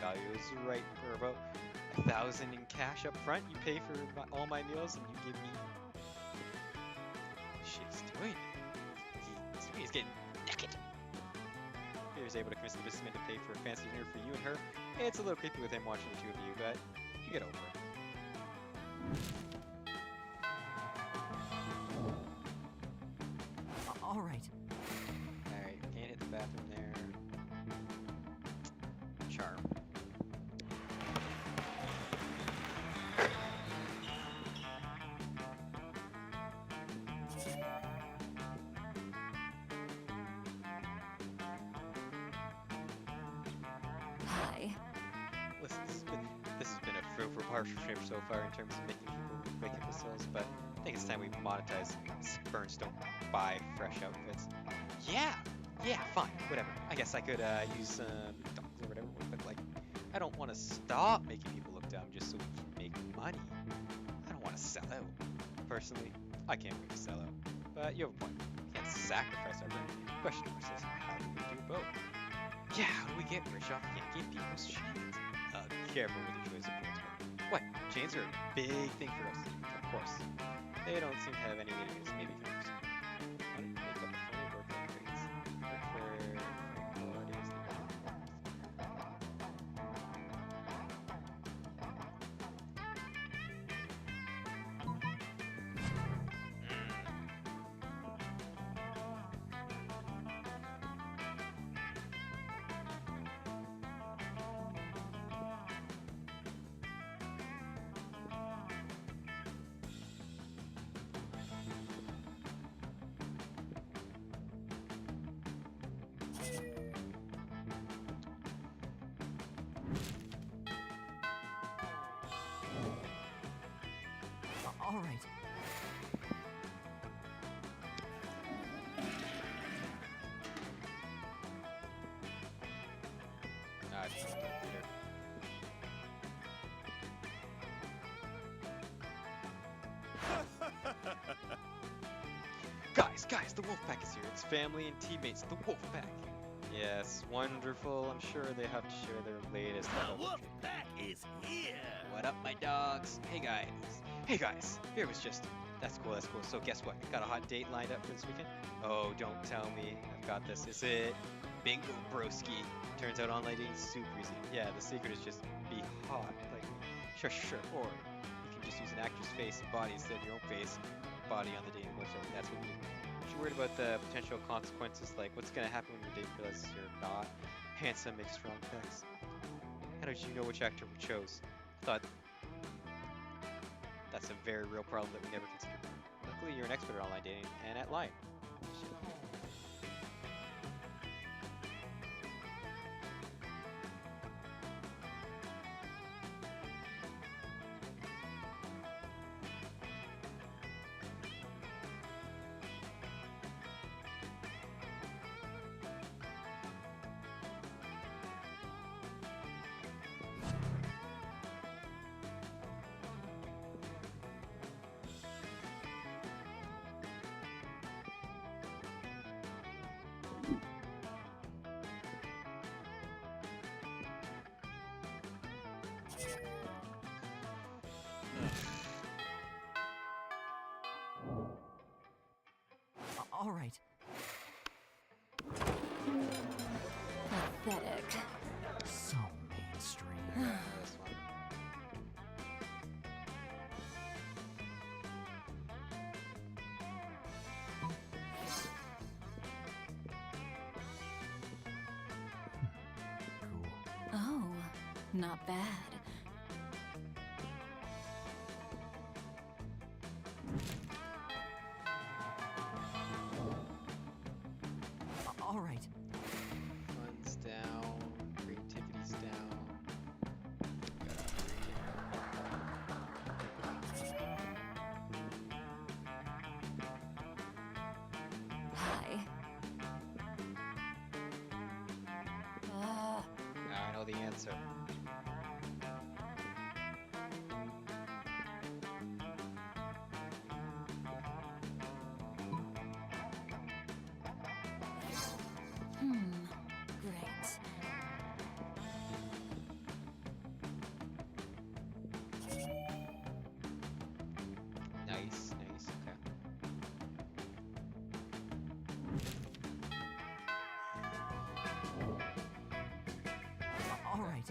Value is right for about 1,000 in cash up front. You pay for all my meals, and you give me. She's doing it. He's getting naked. Peter's able to convince the businessman to pay for a fancy dinner for you and her. It's a little creepy with him watching the two of you, but You get over it. All right. Alright, can't hit the bathroom there. Charm. Hi. Listen, this has been a fruitful partnership so far in terms of making people wake up with souls, but I think it's time we monetize Burns don't buy fresh outfits. Yeah, fine, whatever. I guess I could use McDonald's or whatever, but like, I don't want to stop making people look dumb just so we can make money. I don't want to sell out. Personally, I can't wait to sell out. But you have a point. We can't sacrifice our brand. The question of course is, how do we do both? Yeah, how do we get rich off yanking people's chains? Careful with your choice of words. What? Chains are a big thing for us. Of course. They don't seem to have any meaning as maybe colors. How do you make up a fully working crates? Look for qualities. All right. Just don't theater. Guys, the Wolfpack is here. It's family and teammates, the Wolfpack. Yes, wonderful. I'm sure they have to share their latest. The level wolf change. pack is here. What up, my dogs? Hey guys. Here was just. That's cool. So guess what? Got a hot date lined up for this weekend? Oh, don't tell me. I've got this. Is it bingo, broski? Turns out online dating is super easy. Yeah, the secret is just be hot. Like, sure. Or you can just use an actor's face and body instead of your own face, body on the dating website. That's what we do. If you're worried about the potential consequences, like what's gonna happen when your date realizes you're not handsome, makes strong pecs. How did you know which actor we chose? Thought that's a very real problem that we never considered. Luckily, you're an expert at online dating and at lying. Shit. All right. Pathetic. So mainstream. This one. Cool. Oh, not bad. All right. Fun's down, creativity's down. Hi. Now I know the answer. Great. Nice, okay. All right.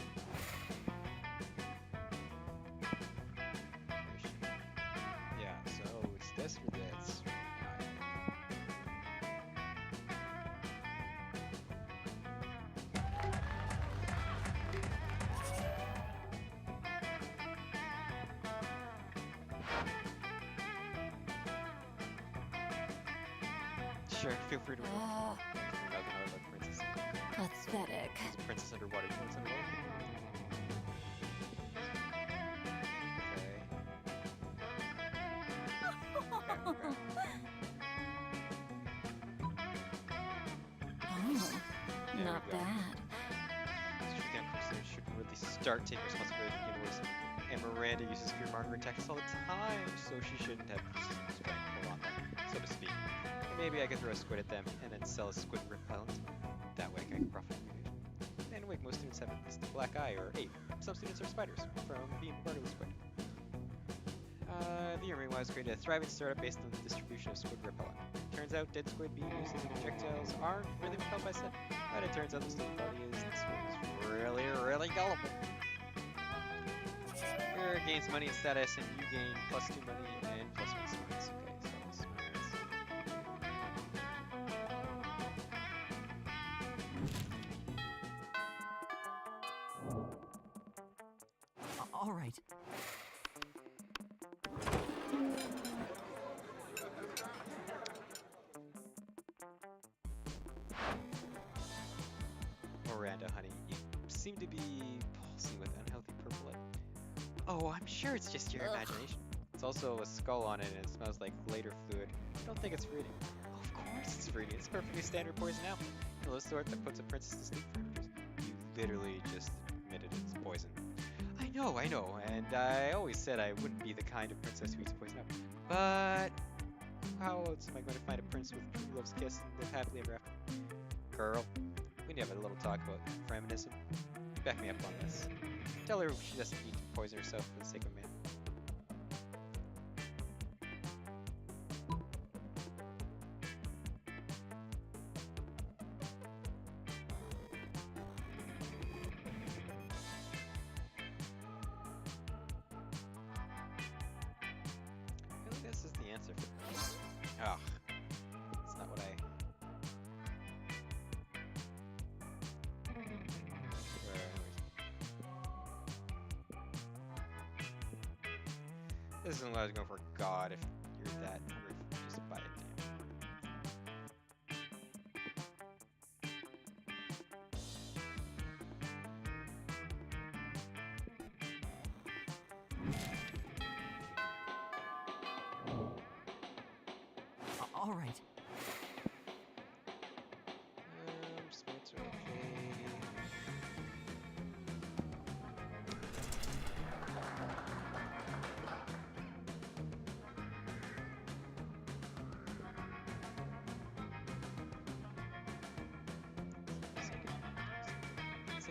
Sure, feel free to roll. Ugh, Now the Narwhal princess. pathetic. She's a princess underwater. You know what's underwater? Oh, There not we go. bad. Stricken person should really start taking responsibility for getting worse. And Miranda uses fear mongering tactics all the time, so she shouldn't have strength pull on them, so to speak. And maybe I could throw a squid at them and then sell a squid repellent. That way I can profit immediately. And wait, most students have at least a black eye or 8. Some students are spiders from being bombarded with squid. The Army was created a thriving startup based on the distribution of squid repellent. Turns out dead squid being used as projectiles aren't really repelled by scent, but it turns out the student body is really, really gullible. Here gains money and status, and you gain +2 money and +1 smarts. Okay, so smarts. All right. Miranda, honey, you seem to be pulsing with unhealthy purple light. Oh, I'm sure it's just your Ugh. imagination. It's also a skull on it, and it smells like later fluid. I don't think it's fruity. Oh, of course it's fruity. It's perfectly standard poison apple. The sort that puts a princess to sleep for ages. You literally just admitted it's poison. I know, and I always said I wouldn't be the kind of princess who eats poison apple. But how else am I going to find a prince with true love's kiss and live happily ever after? Girl, we need to have a little talk about feminism. Back me up on this. Tell her she doesn't need to poison herself for the sake of man. I think this is the answer for this. Ugh. That's not what I... This isn't what I was going for. God, if you're that rich, just buy it, damn. All right. Smarts are okay.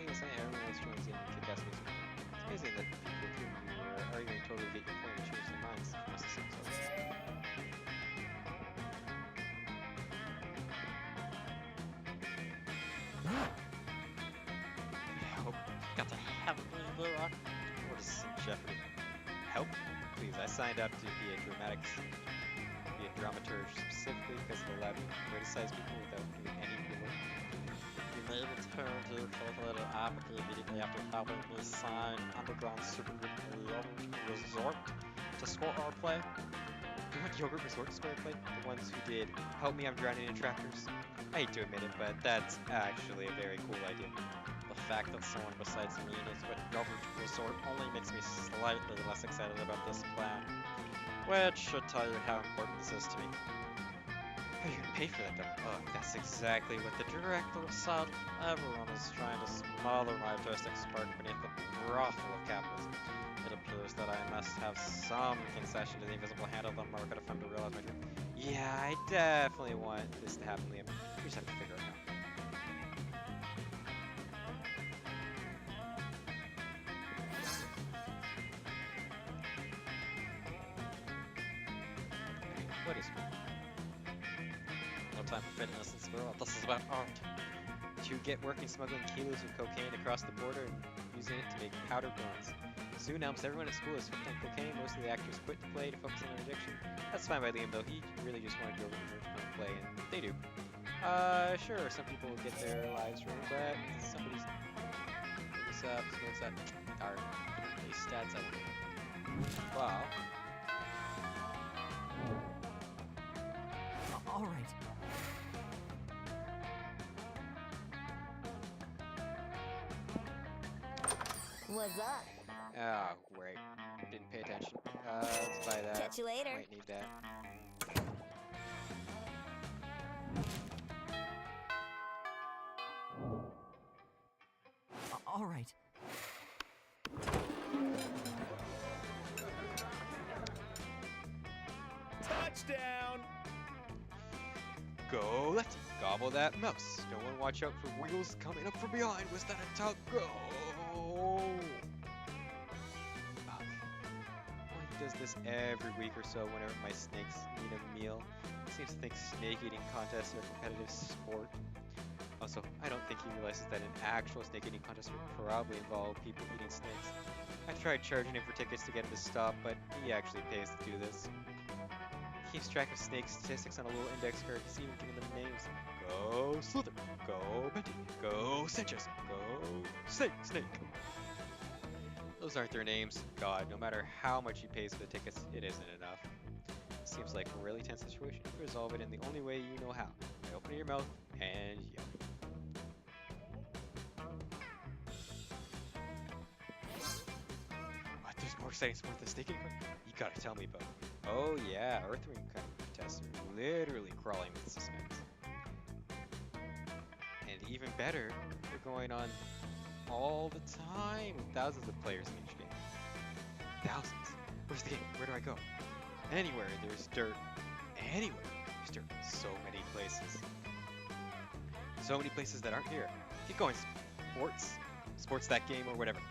Saying everyone else joins in and kick ass makes me. It's amazing that people with whom you are arguing totally get your point and change their minds. It must have seemed so. Help. Got to help me, Laura. What is in jeopardy? Help? Please, I signed up to be a dramaturge specifically because it allowed me to criticize people without doing any real work. You may return to your calculated apathy immediately after helping me sign Underground Super Resort to score our play. You want Yogurt Resort to score our play? The ones who did Help Me I'm Drowning in Tractors? I hate to admit it, but that's actually a very cool idea. The fact that someone besides me knows what Yogurt Resort only makes me slightly less excited about this plan. Which should tell you how important this is to me. How are you gonna pay for that though? Oh, that's exactly what the director said. Everyone is trying to smother my artistic spark beneath the brothel of capitalism. It appears that I must have some concession to the invisible hand of the market if I'm to realize my dream. Yeah, I definitely want this to happen, Liam. We just have to figure it out. What is it? No time for fitness and squirrel. This is about art. To get working smuggling kilos of cocaine across the border and using it to make powder guns. Soon almost everyone at school is hooked on cocaine. Most of the actors quit to play to focus on their addiction. That's fine by Liam though. He really just wanted to go over to play, and they do. Sure, some people will get their lives ruined, but somebody's what's that? Our these stats I don't know. Wow. All right. What's up? Oh, great. Didn't pay attention. Let's buy that. Catch you later. Might need that. All right. Touchdown! Go lefty. Gobble that mouse. No one watch out for wheels coming up from behind. Was that a tug? Go! Fuck. Well, he does this every week or so whenever my snakes need a meal. He seems to think snake eating contests are a competitive sport. Also, I don't think he realizes that an actual snake eating contest would probably involve people eating snakes. I tried charging him for tickets to get him to stop, but he actually pays to do this. He keeps track of snake statistics on a little index card. He's even giving them names. Go Slither. Go Benty. Go Sanchez. Go Snake. Those aren't their names. God, no matter how much he pays for the tickets, it isn't enough. Seems like a really tense situation. You resolve it in the only way you know how. By opening your mouth and yell. What? There's more exciting sport than snaking? You gotta tell me about it. Oh yeah, Earthring kind of contests are literally crawling with suspense. And even better, they're going on all the time with thousands of players in each game. Thousands. Where's the game? Where do I go? Anywhere there's dirt. Anywhere there's dirt. So many places. So many places that aren't here. Keep going. Sports that game or whatever.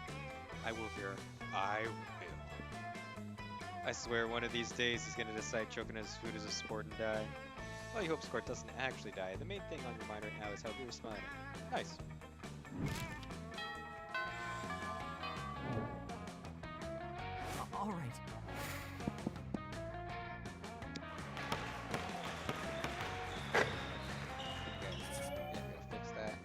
I will, Vera. I will. I swear one of these days he's gonna decide choking on his food is a sport and die. Well, you hope Squirt doesn't actually die. The main thing on your mind right now is how Vera's smiling. Nice. All right. Fix that.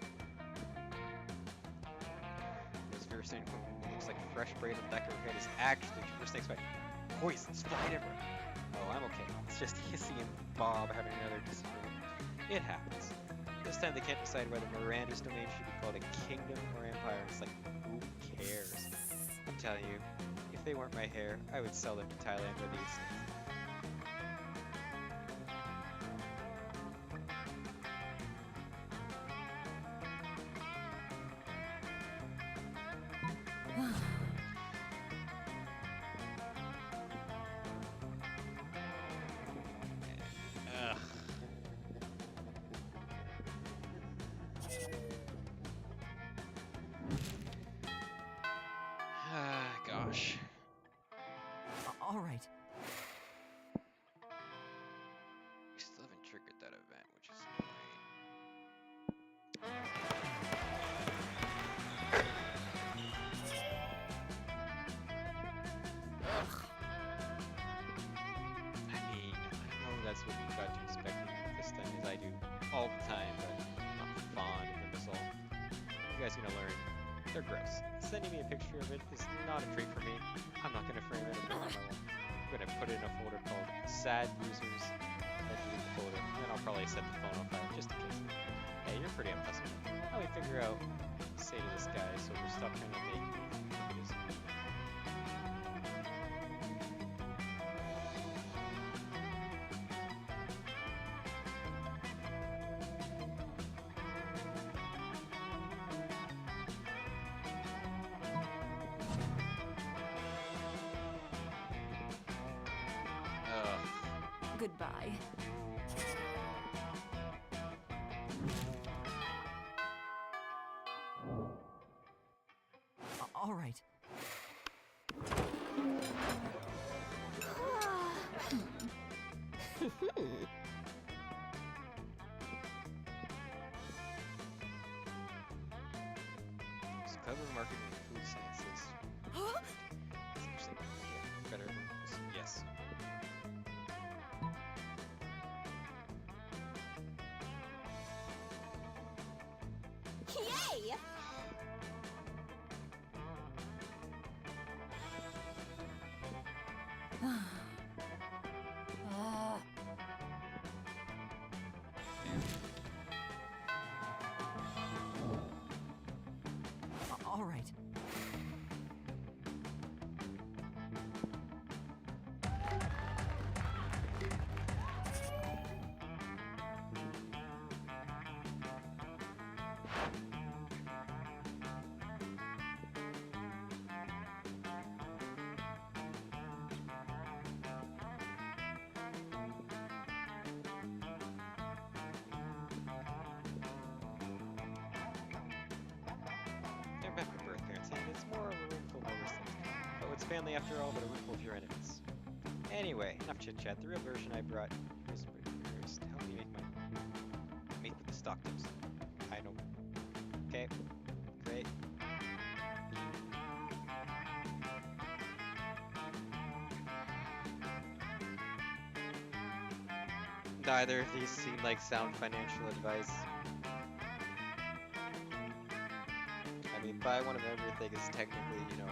This Vera saying what looks like fresh braid on the back of her head is actually Super Snake's bite. Poison's flying everywhere. Oh, I'm okay. It's just Hissy and Bob having another disagreement. It happens. This time they can't decide whether Miranda's domain should be called a kingdom or empire. It's like, who cares? I'm telling you, if they weren't my hair, I would sell them to Thailand or the East. Ugh. Ah, gosh. All right. We still haven't triggered that event, which is annoying. I mean, I know that's what you've got to expect this time, as I do all the time, but I'm not fond of them as all. You guys are gonna learn. They're gross. Sending me a picture of it is not a treat for me. I'm not gonna frame it or put it on my wall. I'm gonna put it in a folder called Sad Users. Then delete the folder, and then I'll probably set the phone on fire just in case. Hey, you're pretty impressive. How do we figure out what to say to this guy so we stop trying to make videos? Ugh. Goodbye. All right. It's clever marketing in food sciences. It's interesting. Yeah, better than yes. Yay! All right. family after all, but a room full of your enemies. Anyway, enough chit chat. The real version I brought is to help me make with the stock tips. I know. Okay, great. Neither of these seem like sound financial advice. I mean, buy one of everything is technically, you know,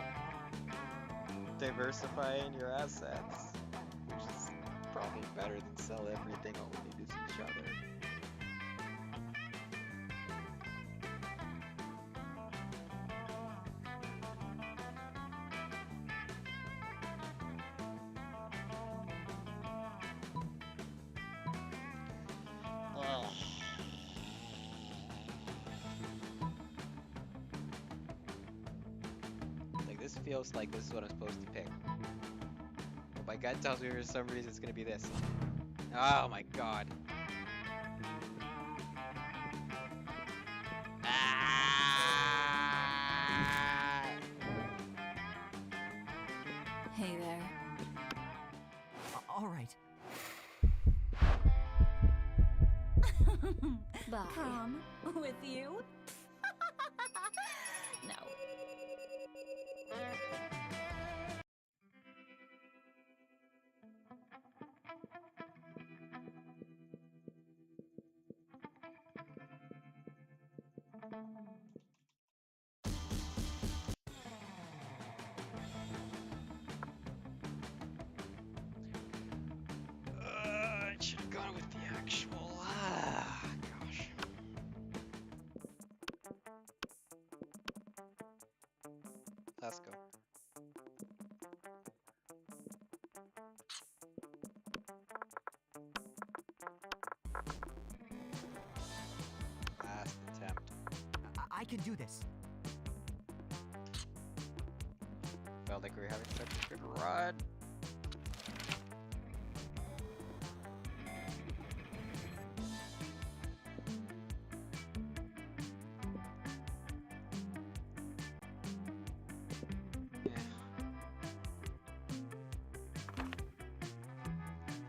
diversifying your assets, which is probably better than sell everything only to each other. Ugh. Like, this feels like this is what I'm supposed to pick. But my gut tells me for some reason it's gonna be this. Oh my god. Ah! Hey there. All right. Bye. Prom with you? No. I should have gone with the actual. Gosh. Let's go. Last attempt. I can do this. Felt like we were having such a good run. Yeah.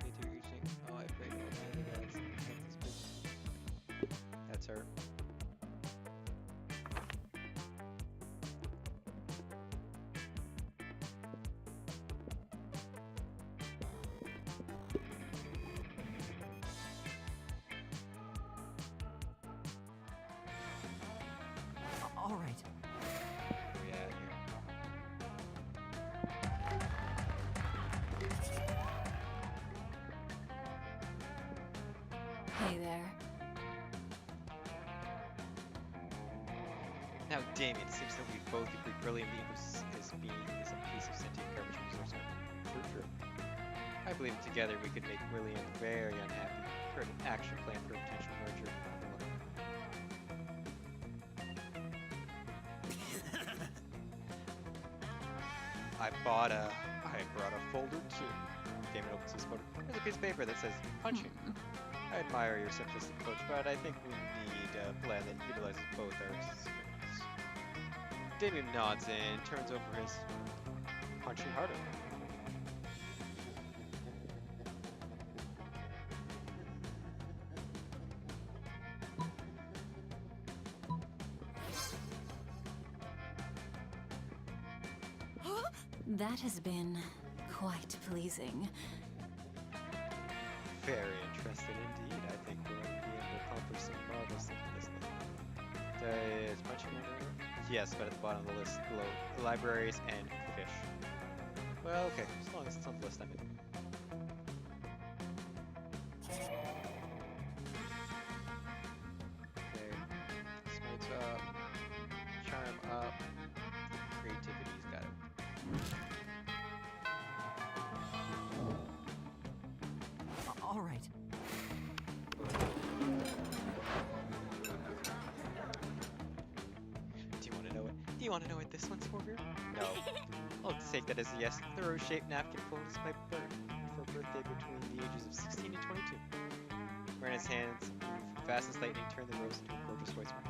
Me too, reaching. Oh, I prayed all night. That's her. All right. Where we at here? Hey there. Now, Damien, it seems that we both agree brilliantly as being is a piece of sentient garbage resource. True. I believe together we could make William very unhappy. For an action plan for a potential merger. I brought a folder too. Damien opens his folder. There's a piece of paper that says punching. I admire your simplistic approach, but I think we need a plan that utilizes both our skills. Damien nods and turns over his punching harder. That has been quite pleasing. Very interesting indeed. I think we're going to be able to accomplish some marvelous things with this thing. Is punching under? Yes, but at the bottom of the list below libraries and fish. Well, okay, as long as it's on the list I'm in. Okay, smarts up, charm up, creativity's got it. All right. Do you want to know it? Do you want to know what this one's for, Vera? No. I'll take that as a yes. The rose-shaped napkin fold is my birthday between the ages of 16 and 22. Rena's hands move fast as lightning, turn the rose into a gorgeous white swan.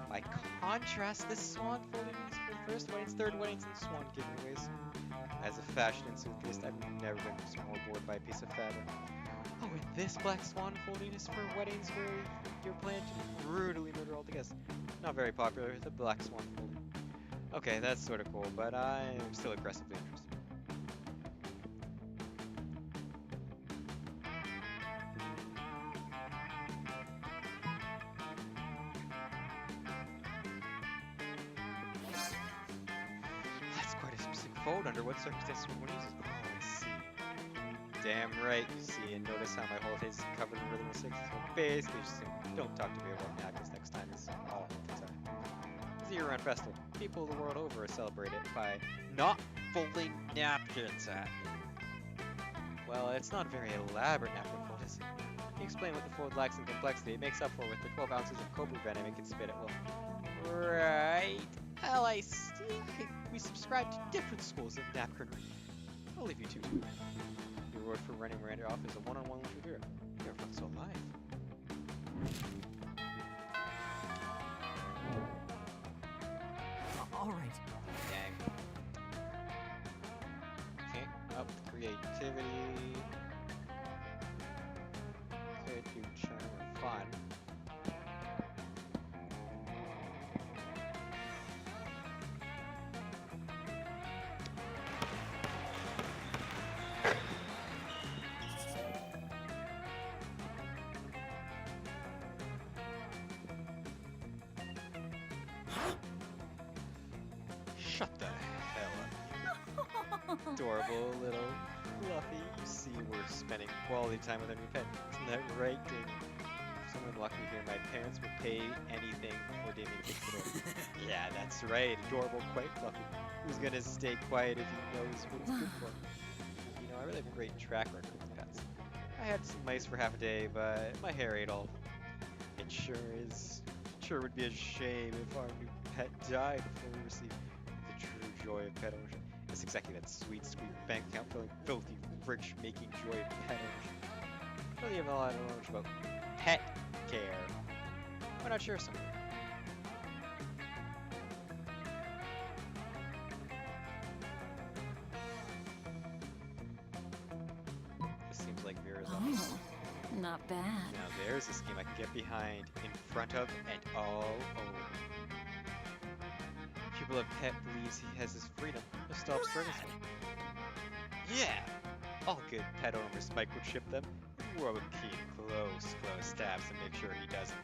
By contrast, this swan folding is for the first weddings, third weddings, and swan giveaways. as a fashion enthusiast, I've never been more bored by a piece of fabric. Oh, and this black swan folding is for weddings where you're planned to brutally murder all the guests. Not very popular, the black swan folding. Okay, that's sort of cool, but I'm still aggressively interested. That's quite a specific fold. Under what circumstances would one use it? Oh, I see. Damn right, you see, and notice how my whole face is covered in rhythm mistakes. So basically, just don't talk to me about napkins next time. It's all the time. It's a year-round festival. People the world over celebrate it by not folding napkins at me. Well, it's not a very elaborate napkin fold, is it? You explain what the fold lacks in complexity. It makes up for with the 12 ounces of cobra venom it can spit at will. Right. Well, I see. We subscribe to different schools of napkinry. I'll leave you two. Your reward for running Miranda off is a one-on-one with Vera. You're fun so alive. All right. Dang. Okay, up creativity. Could do charm or fun. Shut the hell up. Adorable little Fluffy. You see we're spending quality time with our new pet. Isn't that right, Damien? If someone lucky here, my parents would pay anything before Damien kicks the door. Yeah, that's right. Adorable, quite Fluffy. Who's gonna stay quiet if he knows what it's good for? You know, I really have a great track record with pets. I had some mice for half a day, but my hair ate all. It sure would be a shame if our new pet died before we received the true joy of pet ownership. It's exactly that sweet bank account filling filthy, rich making joy of pet ownership. Really have a lot of knowledge about pet care. Why not share some? This seems like Vera's office. Oh, not bad. Now there's a scheme I can get behind, in front of, and all over. People have pet believes he has his freedom. He'll stop struggling. Yeah! All good pet owners microchip them. We'll keep close tabs to make sure he doesn't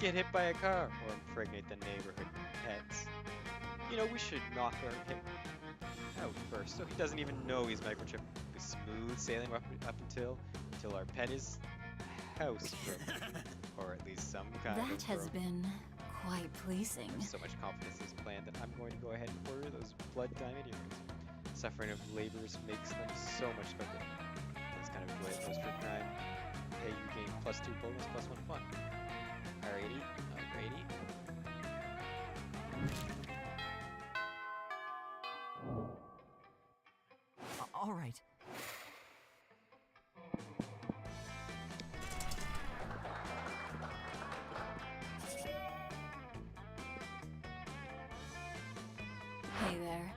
get hit by a car or impregnate the neighborhood pets. You know, we should knock him out first, so he doesn't even know he's microchipped. With smooth sailing up until our pet is housebroken, or at least some kind That of has broken. been quite pleasing. There's so much confidence in this plan that I'm going to go ahead and order those blood diamond earrings. Suffering of labors makes them so much better. This kind of joy post for crime. Hey, you gain +2 bonus, +1 fun. Alrighty, alrighty. All right. Hey there.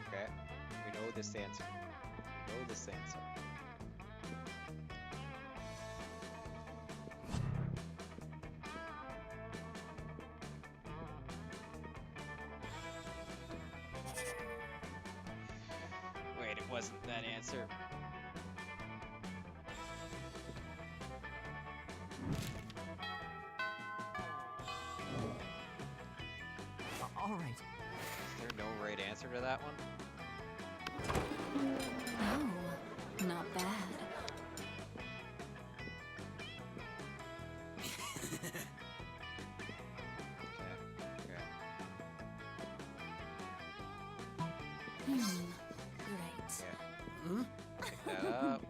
Okay, we know this answer. We know this answer. Wait, it wasn't that answer. All right. Is there no right answer to that one? Oh, not bad. Okay, okay. Great. Yeah. Pick that up.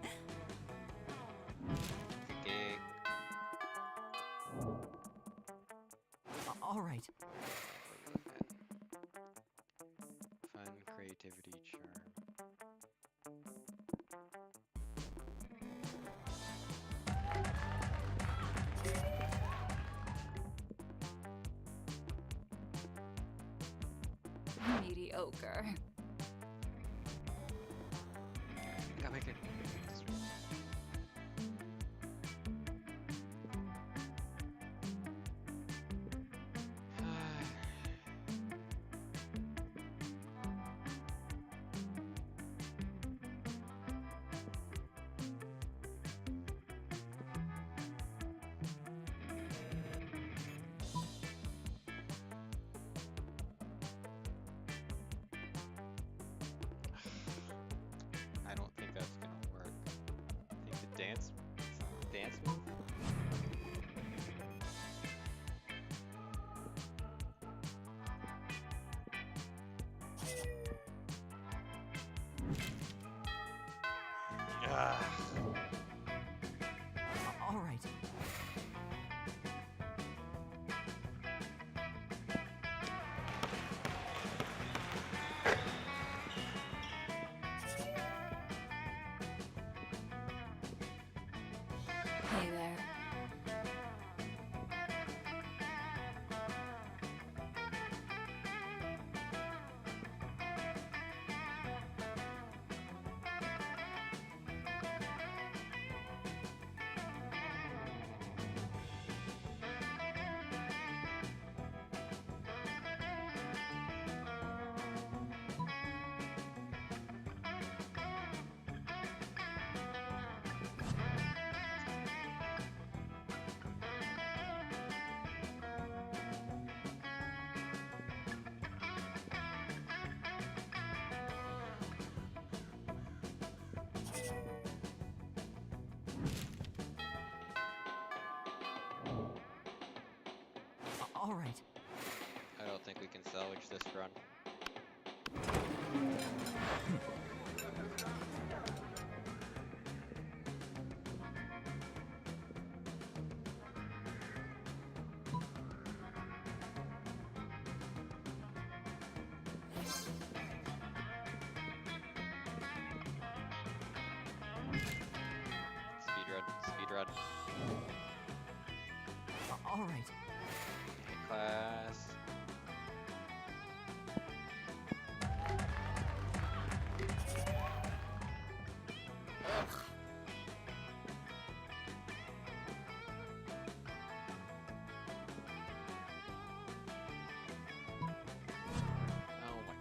Dig. All right. Fun, creativity, charm. mediocre. Gotta make it. I don't think that's gonna work. I think the dance move? Ah. All right. Hey there. All right. I don't think we can salvage this run. Speed run, speed run. All right. Hit class. Oh my.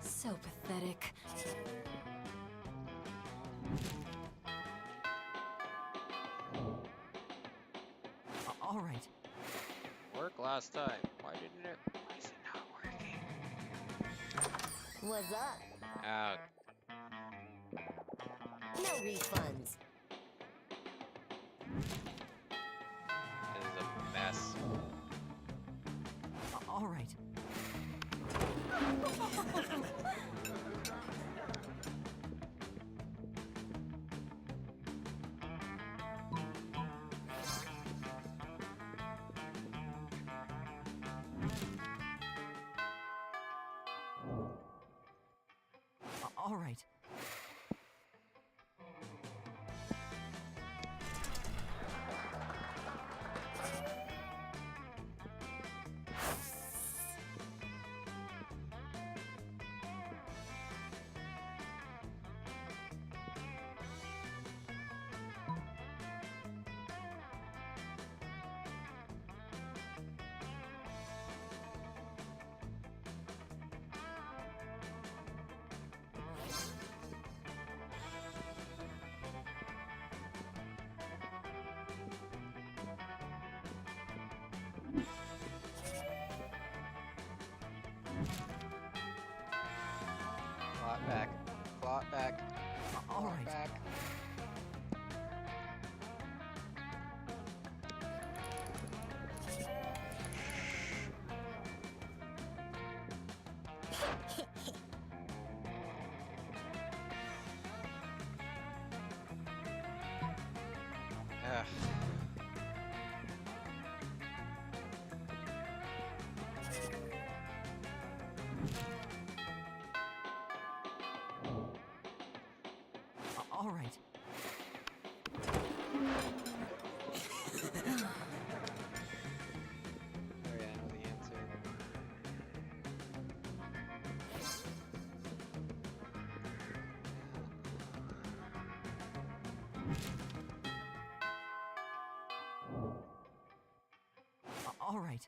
So pathetic. All right. Work last time. Why didn't it? Why is it not working? What's up? Ah, No refunds. this is a mess. All right. All right. Plot back. Plot back. All Plot right. back. Ugh. All right. Oh yeah, I know the answer. All right.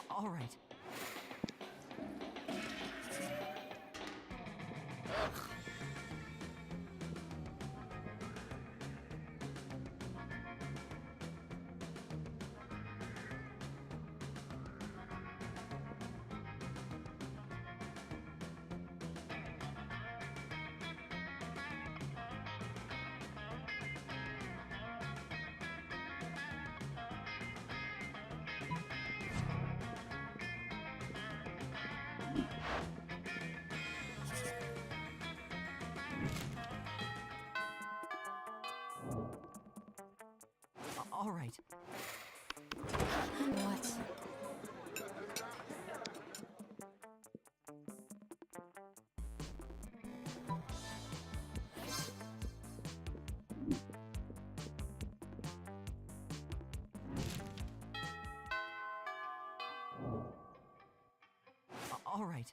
All right. All right. What? All right.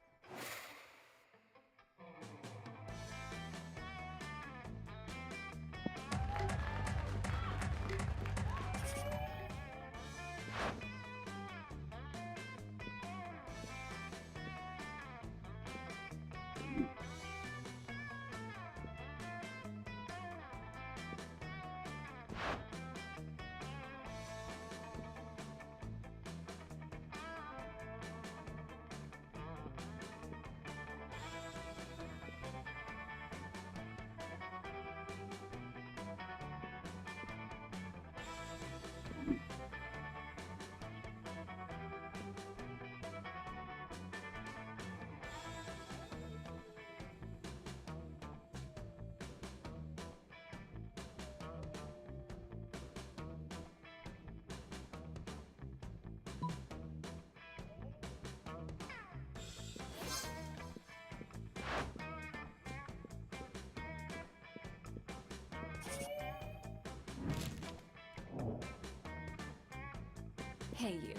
Hey, you.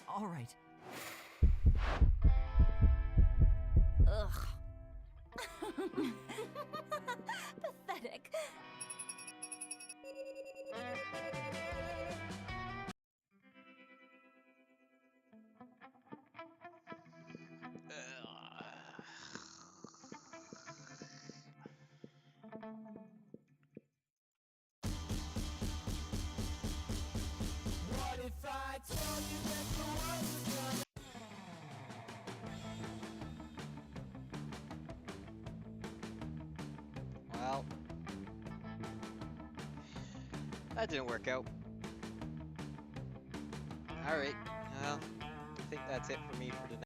All right. Ugh. Pathetic. What if I told you that the world was gonna Well, that didn't work out. Alright, well, I think that's it for me for tonight.